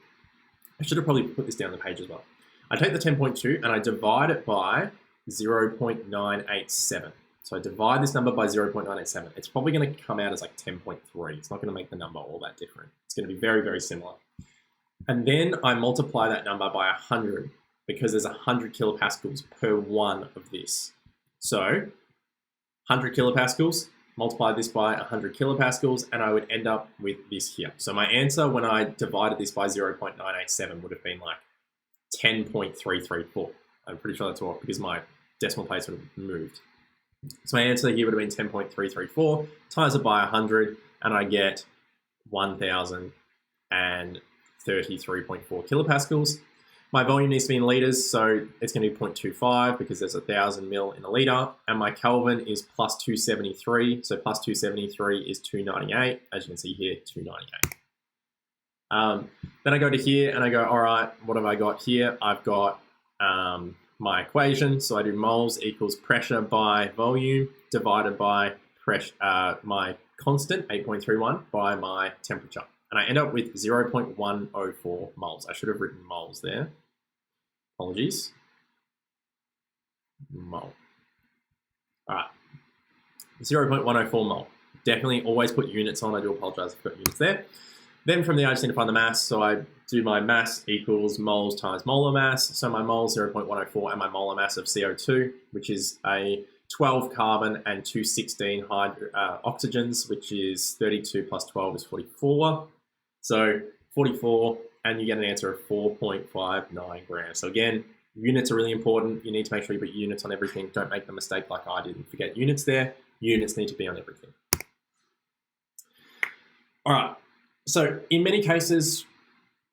I should have probably put this down the page as well. I take the 10.2 and I divide it by 0.987. So I divide this number by 0.987. It's probably going to come out as like 10.3. It's not going to make the number all that different. It's going to be very, very similar. And then I multiply that number by 100 because there's 100 kilopascals per one of this. So 100 kilopascals, multiply this by 100 kilopascals, and I would end up with this here. So my answer when I divided this by 0.987 would have been like 10.334. I'm pretty sure that's what, because my decimal place would have moved. So my answer here would have been 10.334, times it by 100, and I get 1,033.4 kilopascals. My volume needs to be in liters, so it's going to be 0.25 because there's 1,000 mil in a liter, and my Kelvin is plus 273, so plus 273 is 298, as you can see here, 298. Then I go to here and I go, all right, what have I got here? I've got my equation, so I do moles equals pressure by volume divided by my constant, 8.31, by my temperature. And I end up with 0.104 moles. I should have written moles there. Apologies. Mole. All right. 0.104 mole. Definitely always put units on. I do apologize if I've got units there. Then from there, I just need to find the mass. So I do my mass equals moles times molar mass. So my moles 0.104 and my molar mass of CO2, which is a 12 carbon and 216 oxygens, which is 32 plus 12 is 44. So 44, and you get an answer of 4.59 grams. So again, units are really important. You need to make sure you put units on everything. Don't make the mistake like I did and forget units there. Units need to be on everything. All right. So in many cases,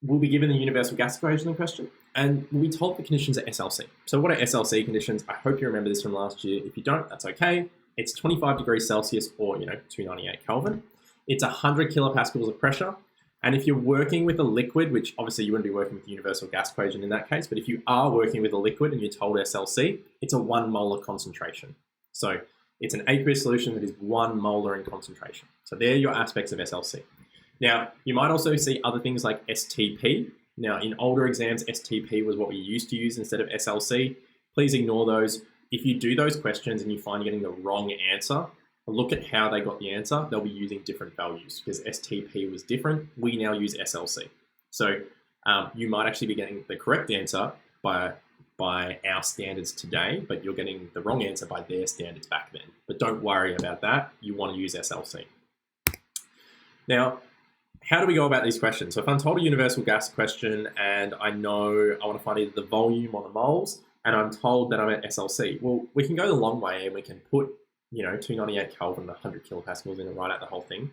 we'll be given the universal gas equation in question, and we'll be told the conditions are SLC. So what are SLC conditions? I hope you remember this from last year. If you don't, that's okay. It's 25 degrees Celsius or 298 Kelvin. It's 100 kilopascals of pressure. And if you're working with a liquid, which obviously you wouldn't be working with the universal gas equation in that case, but if you are working with a liquid and you're told SLC, it's a 1 molar concentration. So it's an aqueous solution that is 1 molar in concentration. So they're your aspects of SLC. Now, you might also see other things like STP. Now, in older exams, STP was what we used to use instead of SLC. Please ignore those. If you do those questions and you find you're getting the wrong answer, look at how they got the answer. They'll be using different values because STP was different. We now use SLC. So you might actually be getting the correct answer by by our standards today, but you're getting the wrong answer by their standards back then. But don't worry about that. You want to use SLC. Now, how do we go about these questions? So if I'm told a universal gas question and I know I want to find either the volume or the moles, and I'm told that I'm at SLC, well, we can go the long way and we can put, 298 Kelvin, 100 kilopascals in and write out the whole thing.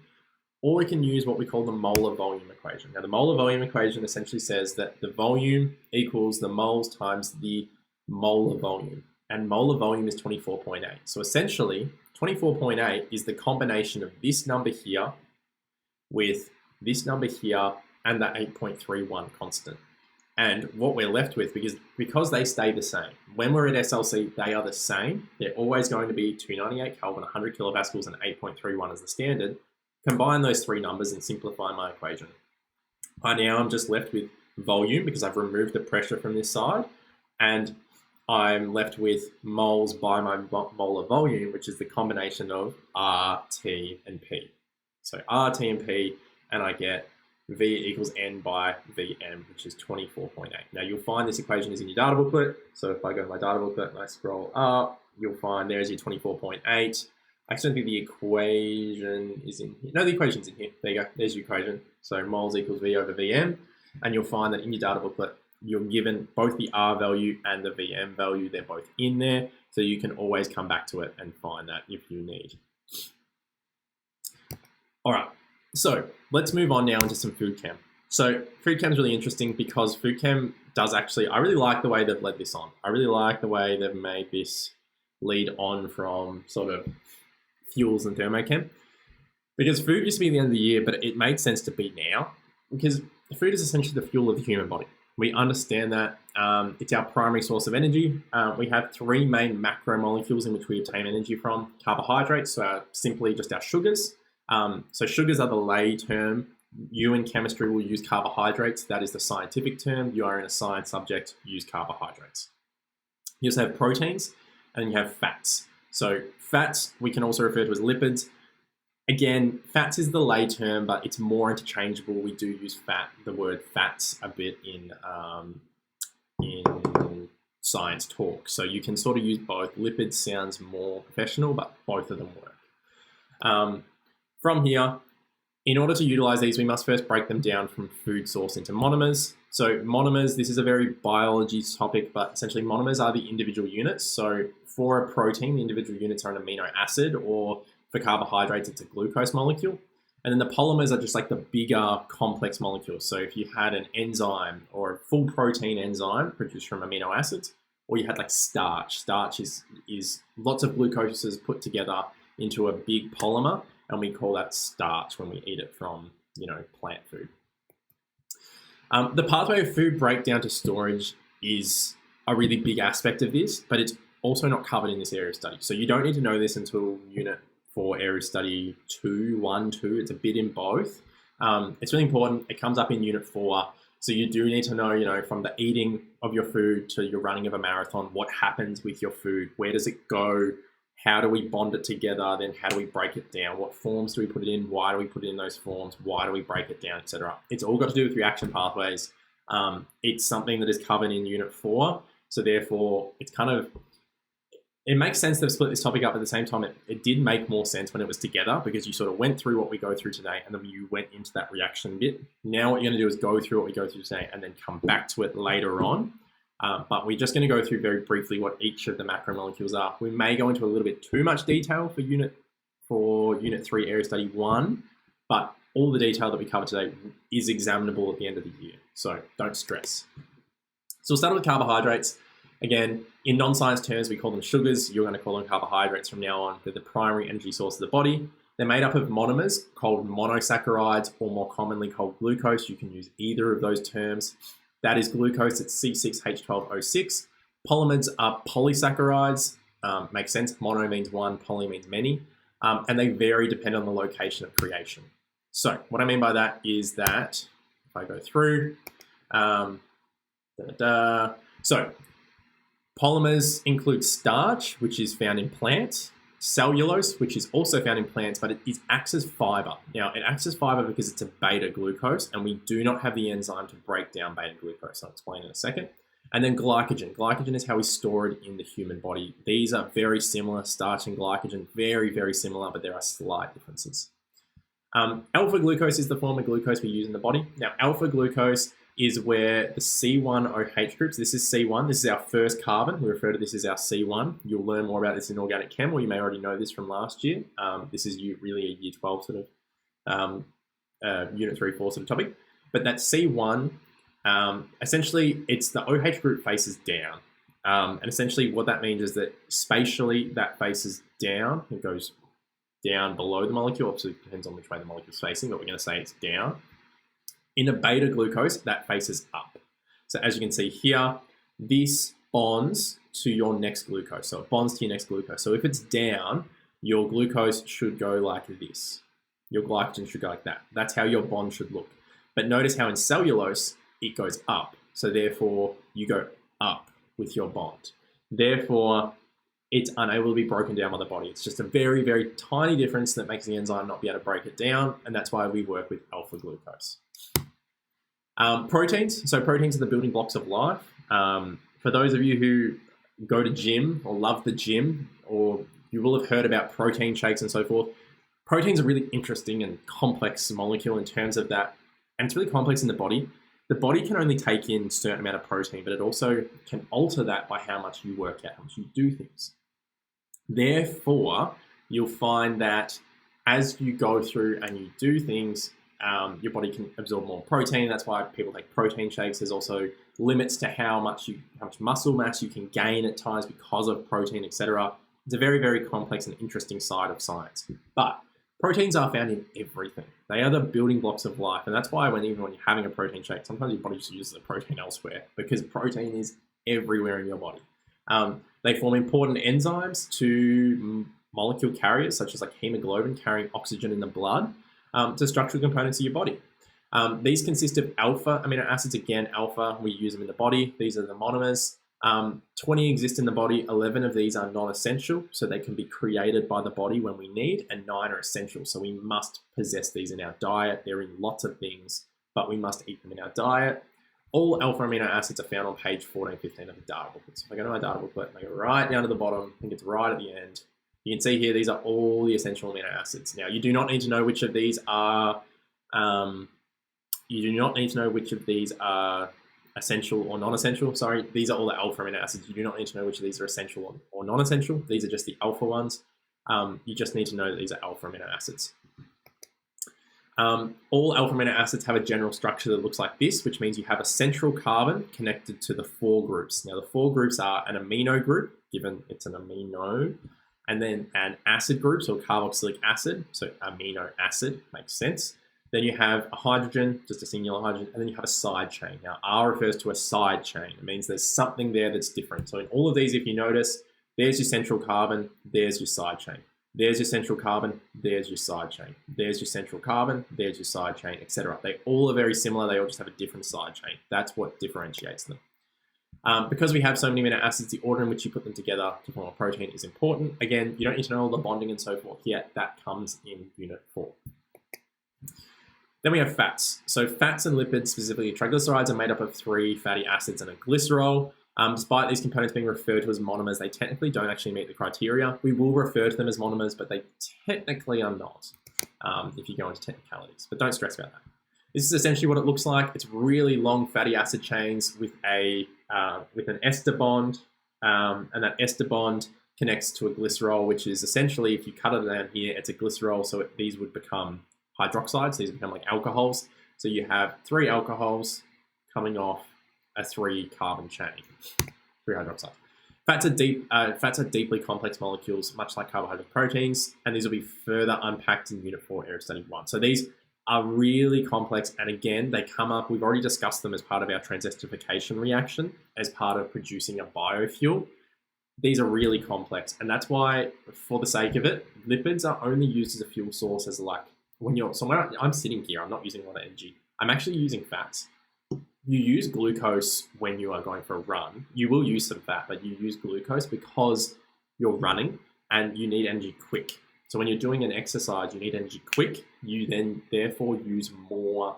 Or we can use what we call the molar volume equation. Now, the molar volume equation essentially says that the volume equals the moles times the molar volume. And molar volume is 24.8. So essentially, 24.8 is the combination of this number here with this number here and the 8.31 constant. And what we're left with, because they stay the same, when we're at SLC, they are the same. They're always going to be 298 Kelvin, 100 kilopascals, and 8.31 as the standard. Combine those three numbers and simplify my equation. Now I'm just left with volume because I've removed the pressure from this side, and I'm left with moles by my molar volume, which is the combination of R, T, and P. So R, T, and P, and I get V equals N by Vm, which is 24.8. Now you'll find this equation is in your data booklet. So if I go to my data booklet and I scroll up, you'll find there's your 24.8. I actually think the equation is in here. No, the equation's in here. There you go. There's your equation. So moles equals V over Vm. And you'll find that in your data booklet, you're given both the R value and the Vm value. They're both in there. So you can always come back to it and find that if you need. All right. So let's move on now into some food chem. So food chem is really interesting because food chem does actually, I really like the way they've led this on. I really like the way they've made this lead on from sort of fuels and thermochem, because food used to be the end of the year, but it made sense to be now because food is essentially the fuel of the human body. We understand that it's our primary source of energy. We have three main macromolecules in which we obtain energy from: carbohydrates, so simply just our sugars. So sugars are the lay term. You in chemistry will use carbohydrates. That is the scientific term. You are in a science subject, use carbohydrates. You also have proteins, and then you have fats. So fats, we can also refer to as lipids. Again, fats is the lay term, but it's more interchangeable. We do use the word fats a bit in science talk. So you can sort of use both. Lipids sounds more professional, but both of them work. From here, in order to utilize these, we must first break them down from food source into monomers. So monomers, this is a very biology topic, but essentially monomers are the individual units. So for a protein, the individual units are an amino acid, or for carbohydrates, it's a glucose molecule. And then the polymers are just like the bigger complex molecules. So if you had an enzyme or a full protein enzyme produced from amino acids, or you had like starch. Starch is lots of glucoses put together into a big polymer, and we call that starch when we eat it from, plant food. The pathway of food breakdown to storage is a really big aspect of this, but it's also not covered in this area of study. So you don't need to know this until Unit 4 area of study 2. It's a bit in both. It's really important. It comes up in Unit 4. So you do need to know, from the eating of your food to your running of a marathon, what happens with your food, where does it go, how do we bond it together, then how do we break it down, what forms do we put it in, why do we put it in those forms, why do we break it down, etc. It's all got to do with reaction pathways. It's something that is covered in Unit 4, so therefore it's it makes sense they've split this topic up. At the same time, it did make more sense when it was together, because you sort of went through what we go through today and then you went into that reaction bit. Now what you're going to do is go through what we go through today and then come back to it later on. But we're just going to go through very briefly what each of the macromolecules are. We may go into a little bit too much detail for Unit 3 Area Study 1, but all the detail that we cover today is examinable at the end of the year, so don't stress. So we'll start with carbohydrates. Again, in non-science terms, we call them sugars. You're going to call them carbohydrates from now on. They're the primary energy source of the body. They're made up of monomers called monosaccharides, or more commonly called glucose. You can use either of those terms. That is glucose, it's C6H12O6. Polymers are polysaccharides. Makes sense. Mono means one, poly means many. And they vary depending on the location of creation. So what I mean by that is that, if I go through, so polymers include starch, which is found in plants, cellulose, which is also found in plants, but it acts as fiber. Now, it acts as fiber because it's a beta glucose, and we do not have the enzyme to break down beta glucose. I'll explain in a second. And then glycogen. Glycogen is how we store it in the human body. These are very similar, starch and glycogen, very, very similar, but there are slight differences. Alpha glucose is the form of glucose we use in the body. Now, alpha glucose is where the C1OH groups, this is C1, this is our first carbon. We refer to this as our C1. You'll learn more about this in organic chem, or you may already know this from last year. This is really a year 12 sort of unit 3-4 sort of topic. But that C1, essentially, it's the OH group faces down. And essentially what that means is that spatially that faces down. It goes down below the molecule. Obviously, it depends on which way the molecule is facing, but we're going to say it's down. In a beta glucose, that faces up. So as you can see here, this bonds to your next glucose. So it bonds to your next glucose. So if it's down, your glucose should go like this. Your glycogen should go like that. That's how your bond should look. But notice how in cellulose, it goes up. So therefore, you go up with your bond. Therefore, it's unable to be broken down by the body. It's just a very, very tiny difference that makes the enzyme not be able to break it down. And that's why we work with alpha glucose. Proteins. So proteins are the building blocks of life. For those of you who go to gym or love the gym, or you will have heard about protein shakes and so forth, proteins are really interesting and complex molecule in terms of that. And it's really complex in the body. The body can only take in a certain amount of protein, but it also can alter that by how much you work out, how much you do things. Therefore, you'll find that as you go through and you do things, your body can absorb more protein. That's why people take protein shakes. There's also limits to how much muscle mass you can gain at times because of protein, etc. It's a very, very complex and interesting side of science. But proteins are found in everything. They are the building blocks of life. And that's why even when you're having a protein shake, sometimes your body just uses the protein elsewhere, because protein is everywhere in your body. They form important enzymes to molecule carriers, such as like hemoglobin carrying oxygen in the blood, to structural components of your body. These consist of alpha amino acids. Again, alpha, we use them in the body. These are the monomers. 20 exist in the body. 11 of these are non-essential, so they can be created by the body when we need, and 9 are essential, so we must possess these in our diet. They're in lots of things, but we must eat them in our diet. All alpha amino acids are found on page 14, 15 of the data booklet. So if I go to my data booklet and I go right down to the bottom, I think it's right at the end, you can see here these are all the essential amino acids. Now, you do not need to know which of these are essential or non-essential. Sorry, these are all the alpha amino acids. You do not need to know which of these are essential or non-essential. These are just the alpha ones. You just need to know that these are alpha amino acids. All alpha amino acids have a general structure that looks like this, which means you have a central carbon connected to the 4 groups. Now, the 4 groups are an amino group, given it's an amino, and then an acid group, so carboxylic acid, so amino acid, makes sense. Then you have a hydrogen, just a singular hydrogen, and then you have a side chain. Now, R refers to a side chain. It means there's something there that's different. So in all of these, if you notice, there's your central carbon, there's your side chain. There's your central carbon, there's your side chain. There's your central carbon, there's your side chain, etc. They all are very similar. They all just have a different side chain. That's what differentiates them. Because we have so many amino acids, the order in which you put them together to form a protein is important. Again, you don't need to know all the bonding and so forth yet. That comes in Unit 4. Then we have fats. So fats and lipids, specifically triglycerides, are made up of 3 fatty acids and a glycerol. Despite these components being referred to as monomers, they technically don't actually meet the criteria. We will refer to them as monomers, but they technically are not, if you go into technicalities. But don't stress about that. This is essentially what it looks like. It's really long fatty acid chains with an ester bond, and that ester bond connects to a glycerol, which is essentially, if you cut it down here, it's a glycerol, so these would become hydroxides. These become like alcohols. So you have 3 alcohols coming off a 3 carbon chain, 3 hydroxides. Fats are deeply complex molecules, much like carbohydrates, proteins, and these will be further unpacked in Unit 4, Area Study 1. So these are really complex, and again, they come up, we've already discussed them as part of our transesterification reaction, as part of producing a biofuel. These are really complex, and that's why, for the sake of it, lipids are only used as a fuel source as like, I'm sitting here, I'm not using a lot of energy. I'm actually using fats. You use glucose when you are going for a run. You will use some fat, but you use glucose because you're running and you need energy quick. So when you're doing an exercise, you need energy quick. You then therefore use more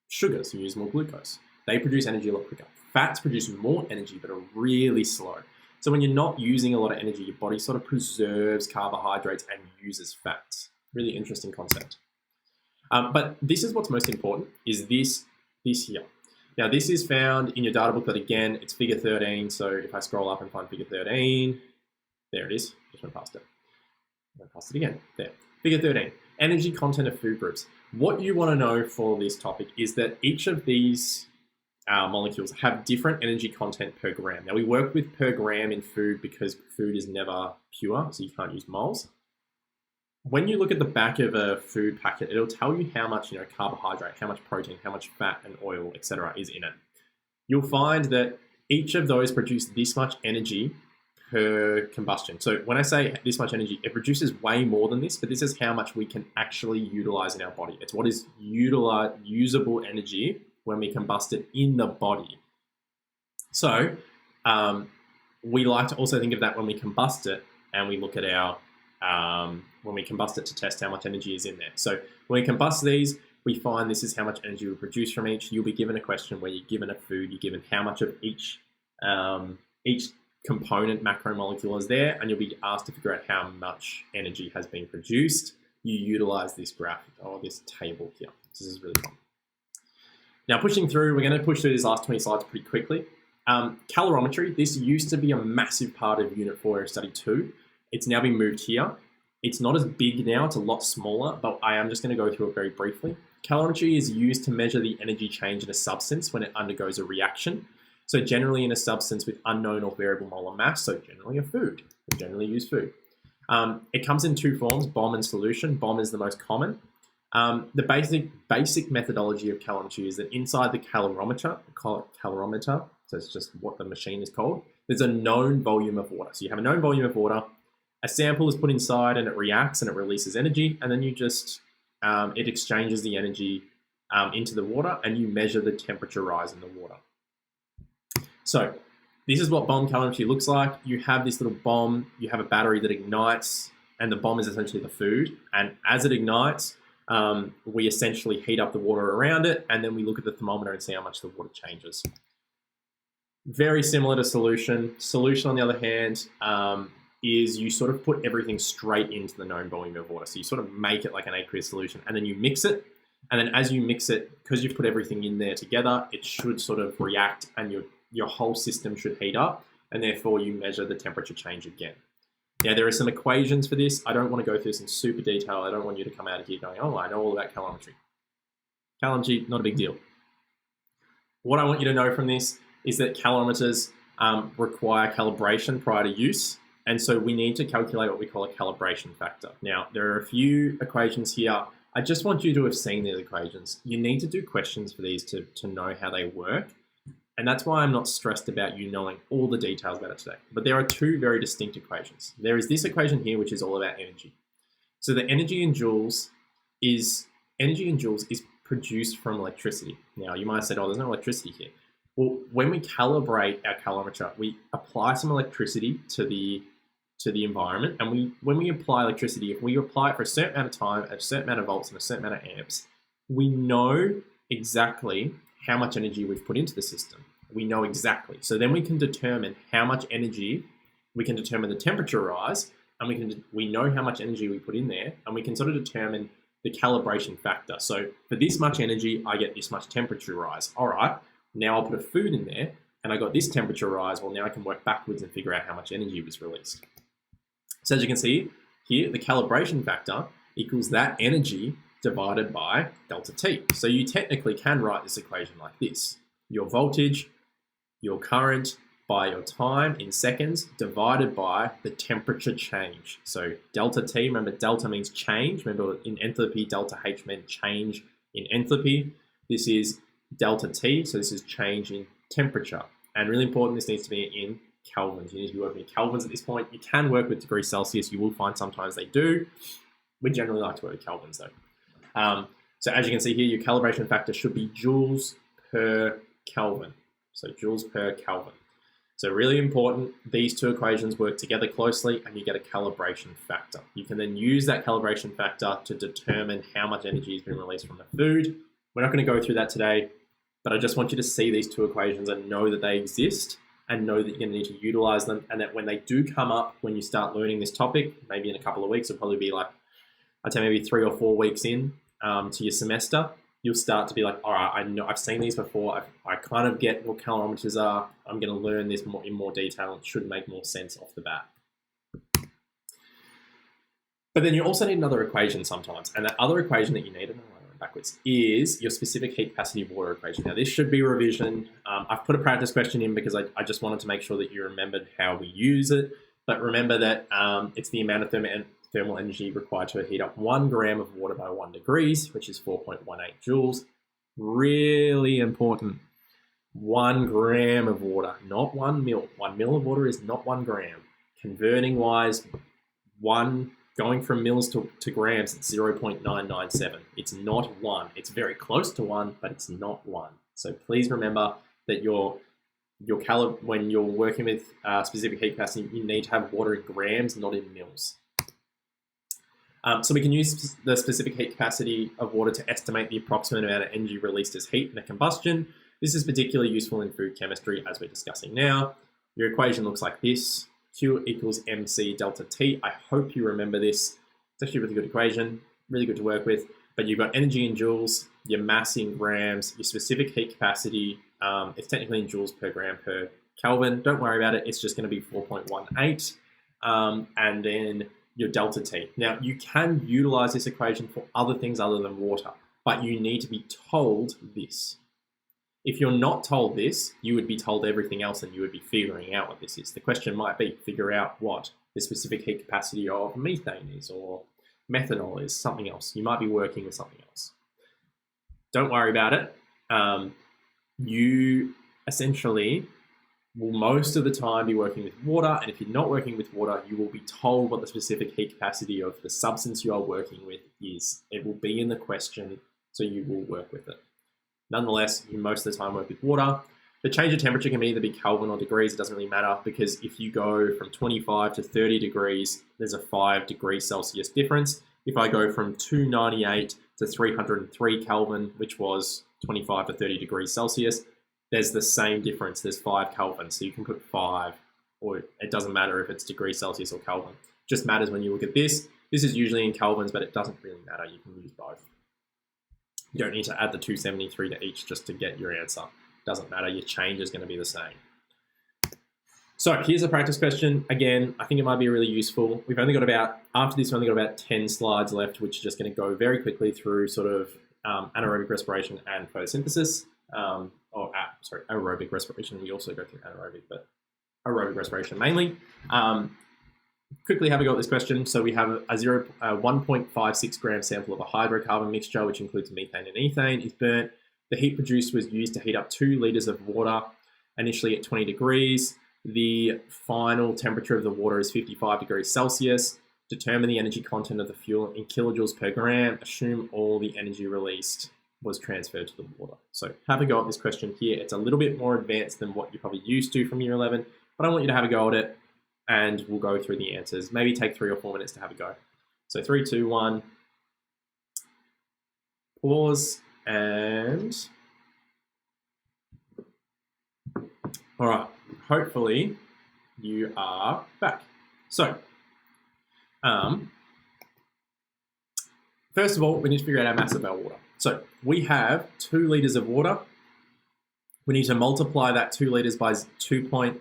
sugars, you use more glucose. They produce energy a lot quicker. Fats produce more energy but are really slow. So when you're not using a lot of energy, your body sort of preserves carbohydrates and uses fats. Really interesting concept. But this is what's most important, is this here. Now this is found in your data booklet again, it's figure 13. So if I scroll up and find figure 13, there it is, just went past it. I'm gonna pass it again, there. Figure 13, energy content of food groups. What you wanna know for this topic is that each of these molecules have different energy content per gram. Now we work with per gram in food because food is never pure, so you can't use moles. When you look at the back of a food packet, it'll tell you how much carbohydrate, how much protein, how much fat and oil, etc. is in it. You'll find that each of those produce this much energy per combustion. So when I say this much energy, it produces way more than this, but this is how much we can actually utilize in our body. It's what is usable energy when we combust it in the body. So we like to also think of that when we combust it and we look at our when we combust it to test how much energy is in there. So when we combust these, we find this is how much energy we produce from each. You'll be given a question where you're given a food, you're given how much of each component macromolecule is there, and you'll be asked to figure out how much energy has been produced. You utilize this graph or this table here. This is really fun. Now pushing through, we're going to push through these last 20 slides pretty quickly. Calorimetry, this used to be a massive part of Unit 4 of Study 2. It's now been moved here. It's not as big now, it's a lot smaller, but I am just going to go through it very briefly. Calorimetry is used to measure the energy change in a substance when it undergoes a reaction. So generally in a substance with unknown or variable molar mass, so generally a food. We generally use food. It comes in two forms, bomb and solution. Bomb is the most common. The basic methodology of calorimetry is that inside the calorimeter, we call it calorimeter, so it's just what the machine is called, there's a known volume of water. So you have a known volume of water, a sample is put inside and it reacts and it releases energy, and then you just, it exchanges the energy into the water and you measure the temperature rise in the water. So this is what bomb calorimetry looks like. You have this little bomb, you have a battery that ignites, and the bomb is essentially the food. And as it ignites, we essentially heat up the water around it, and then we look at the thermometer and see how much the water changes. Very similar to solution. Solution, on the other hand, is you sort of put everything straight into the known volume of water. So you sort of make it like an aqueous solution, and then you mix it. And then as you mix it, because you've put everything in there together, it should sort of react and your whole system should heat up, and therefore you measure the temperature change again. Now, there are some equations for this. I don't want to go through this in super detail. I don't want you to come out of here going, oh, I know all about calorimetry. Calorimetry, not a big deal. What I want you to know from this is that calorimeters require calibration prior to use. And so we need to calculate what we call a calibration factor. Now, there are a few equations here. I just want you to have seen these equations. You need to do questions for these to know how they work. And that's why I'm not stressed about you knowing all the details about it today. But there are two very distinct equations. There is this equation here, which is all about energy. So the energy in joules is produced from electricity. Now, you might have said, oh, there's no electricity here. Well, when we calibrate our calorimeter, we apply some electricity to the environment. And when we apply electricity, if we apply it for a certain amount of time, at a certain amount of volts and a certain amount of amps, we know exactly how much energy we've put into the system. We know exactly. So then we can determine how much energy, we can determine the temperature rise, and we know how much energy we put in there, and we can sort of determine the calibration factor. So for this much energy, I get this much temperature rise. All right, now I'll put a food in there, and I got this temperature rise. Well, now I can work backwards and figure out how much energy was released. So as you can see here, the calibration factor equals that energy divided by delta T. So you technically can write this equation like this. Your voltage, your current by your time in seconds divided by the temperature change. So delta T, remember delta means change. Remember in enthalpy, delta H meant change in enthalpy. This is delta T, so this is change in temperature. And really important, this needs to be in kelvins. You need to be working in kelvins at this point. You can work with degrees Celsius. You will find sometimes they do. We generally like to work with kelvins though. So as you can see here, your calibration factor should be joules per Kelvin. So joules per Kelvin. So really important, these two equations work together closely and you get a calibration factor. You can then use that calibration factor to determine how much energy has been released from the food. We're not going to go through that today. But I just want you to see these two equations and know that they exist and know that you're going to need to utilize them, and that when they do come up, when you start learning this topic, maybe in a couple of weeks, it'll probably be like, I'd say maybe 3 or 4 weeks in to your semester, you'll start to be like, all right, I know I've seen these before. I kind of get what calorimeters are. I'm going to learn this in more detail. It should make more sense off the bat. But then you also need another equation sometimes, and that other equation that you need, backwards, is your specific heat capacity of water equation. Now, this should be revision. I've put a practice question in because I just wanted to make sure that you remembered how we use it. But remember that it's the amount of thermal energy required to heat up 1 gram of water by 1 degrees, which is 4.18 joules. Really important. 1 gram of water, not 1 mil. 1 mil of water is not 1 gram. Converting wise, going from mils to grams, it's 0.997. It's not 1. It's very close to 1, but it's not 1. So please remember that when you're working with specific heat capacity, you need to have water in grams, not in mils. So we can use the specific heat capacity of water to estimate the approximate amount of energy released as heat in a combustion. This is particularly useful in food chemistry, as we're discussing now. Your equation looks like this. Q equals MC delta T. I hope you remember this. It's actually a really good equation, really good to work with. But you've got energy in joules, your mass in grams, your specific heat capacity. It's technically in joules per gram per Kelvin. Don't worry about it. It's just going to be 4.18. And then your delta T. Now, you can utilize this equation for other things other than water, but you need to be told this. If you're not told this, you would be told everything else and you would be figuring out what this is. The question might be, figure out what the specific heat capacity of methane is, or methanol is, something else. You might be working with something else. Don't worry about it. You essentially will most of the time be working with water, and if you're not working with water, you will be told what the specific heat capacity of the substance you are working with is. It will be in the question, so you will work with it. Nonetheless, you most of the time work with water. The change of temperature can either be Kelvin or degrees. It doesn't really matter, because if you go from 25 to 30 degrees, there's a 5 degrees Celsius difference. If I go from 298 to 303 Kelvin, which was 25 to 30 degrees Celsius, there's the same difference. There's 5 Kelvin. So you can put 5, or it doesn't matter if it's degrees Celsius or Kelvin. It just matters when you look at this. This is usually in Kelvins, but it doesn't really matter. You can use both. You don't need to add the 273 to each just to get your answer. Doesn't matter, your change is going to be the same. So here's a practice question. Again, I think it might be really useful. After this, we've only got about 10 slides left, which is just going to go very quickly through sort of anaerobic respiration and photosynthesis. Aerobic respiration. We also go through anaerobic, but aerobic respiration mainly. Quickly have a go at this question. So we have a 1.56 gram sample of a hydrocarbon mixture, which includes methane and ethane, is burnt. The heat produced was used to heat up 2 liters of water, initially at 20 degrees. The final temperature of the water is 55 degrees Celsius. Determine the energy content of the fuel in kilojoules per gram. Assume all the energy released was transferred to the water. So have a go at this question here. It's a little bit more advanced than what you're probably used to from year 11, but I want you to have a go at it, and we'll go through the answers. Maybe take 3 or 4 minutes to have a go. So 3, 2, 1. Pause, and all right, hopefully you are back. So first of all, we need to figure out our mass of our water. So we have 2 liters of water. We need to multiply that 2 liters by 0.9.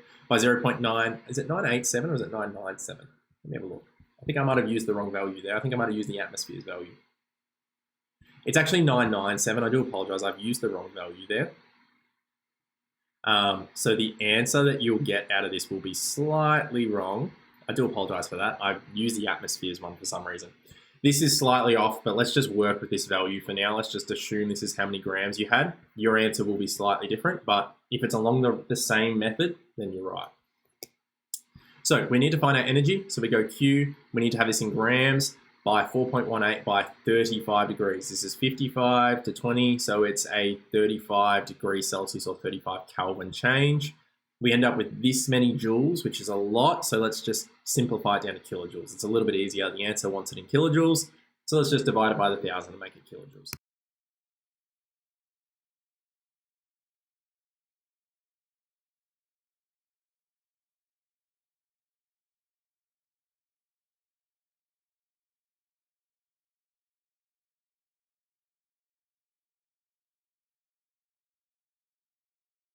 Is it 987 or is it 997? Let me have a look. I think I might have used the wrong value there. I think I might have used the atmosphere's value. It's actually 997. I do apologize. I've used the wrong value there. So the answer that you'll get out of this will be slightly wrong. I do apologize for that. I've used the atmosphere's one for some reason. This is slightly off, but let's just work with this value for now. Let's just assume this is how many grams you had. Your answer will be slightly different, but if it's along the same method, then you're right. So we need to find our energy. So we go Q. We need to have this in grams by 4.18 by 35 degrees. This is 55 to 20, so it's a 35 degrees Celsius or 35 Kelvin change. We end up with this many joules, which is a lot, so let's just simplify it down to kilojoules. It's a little bit easier. The answer wants it in kilojoules, so let's just divide it by the 1,000 and make it kilojoules.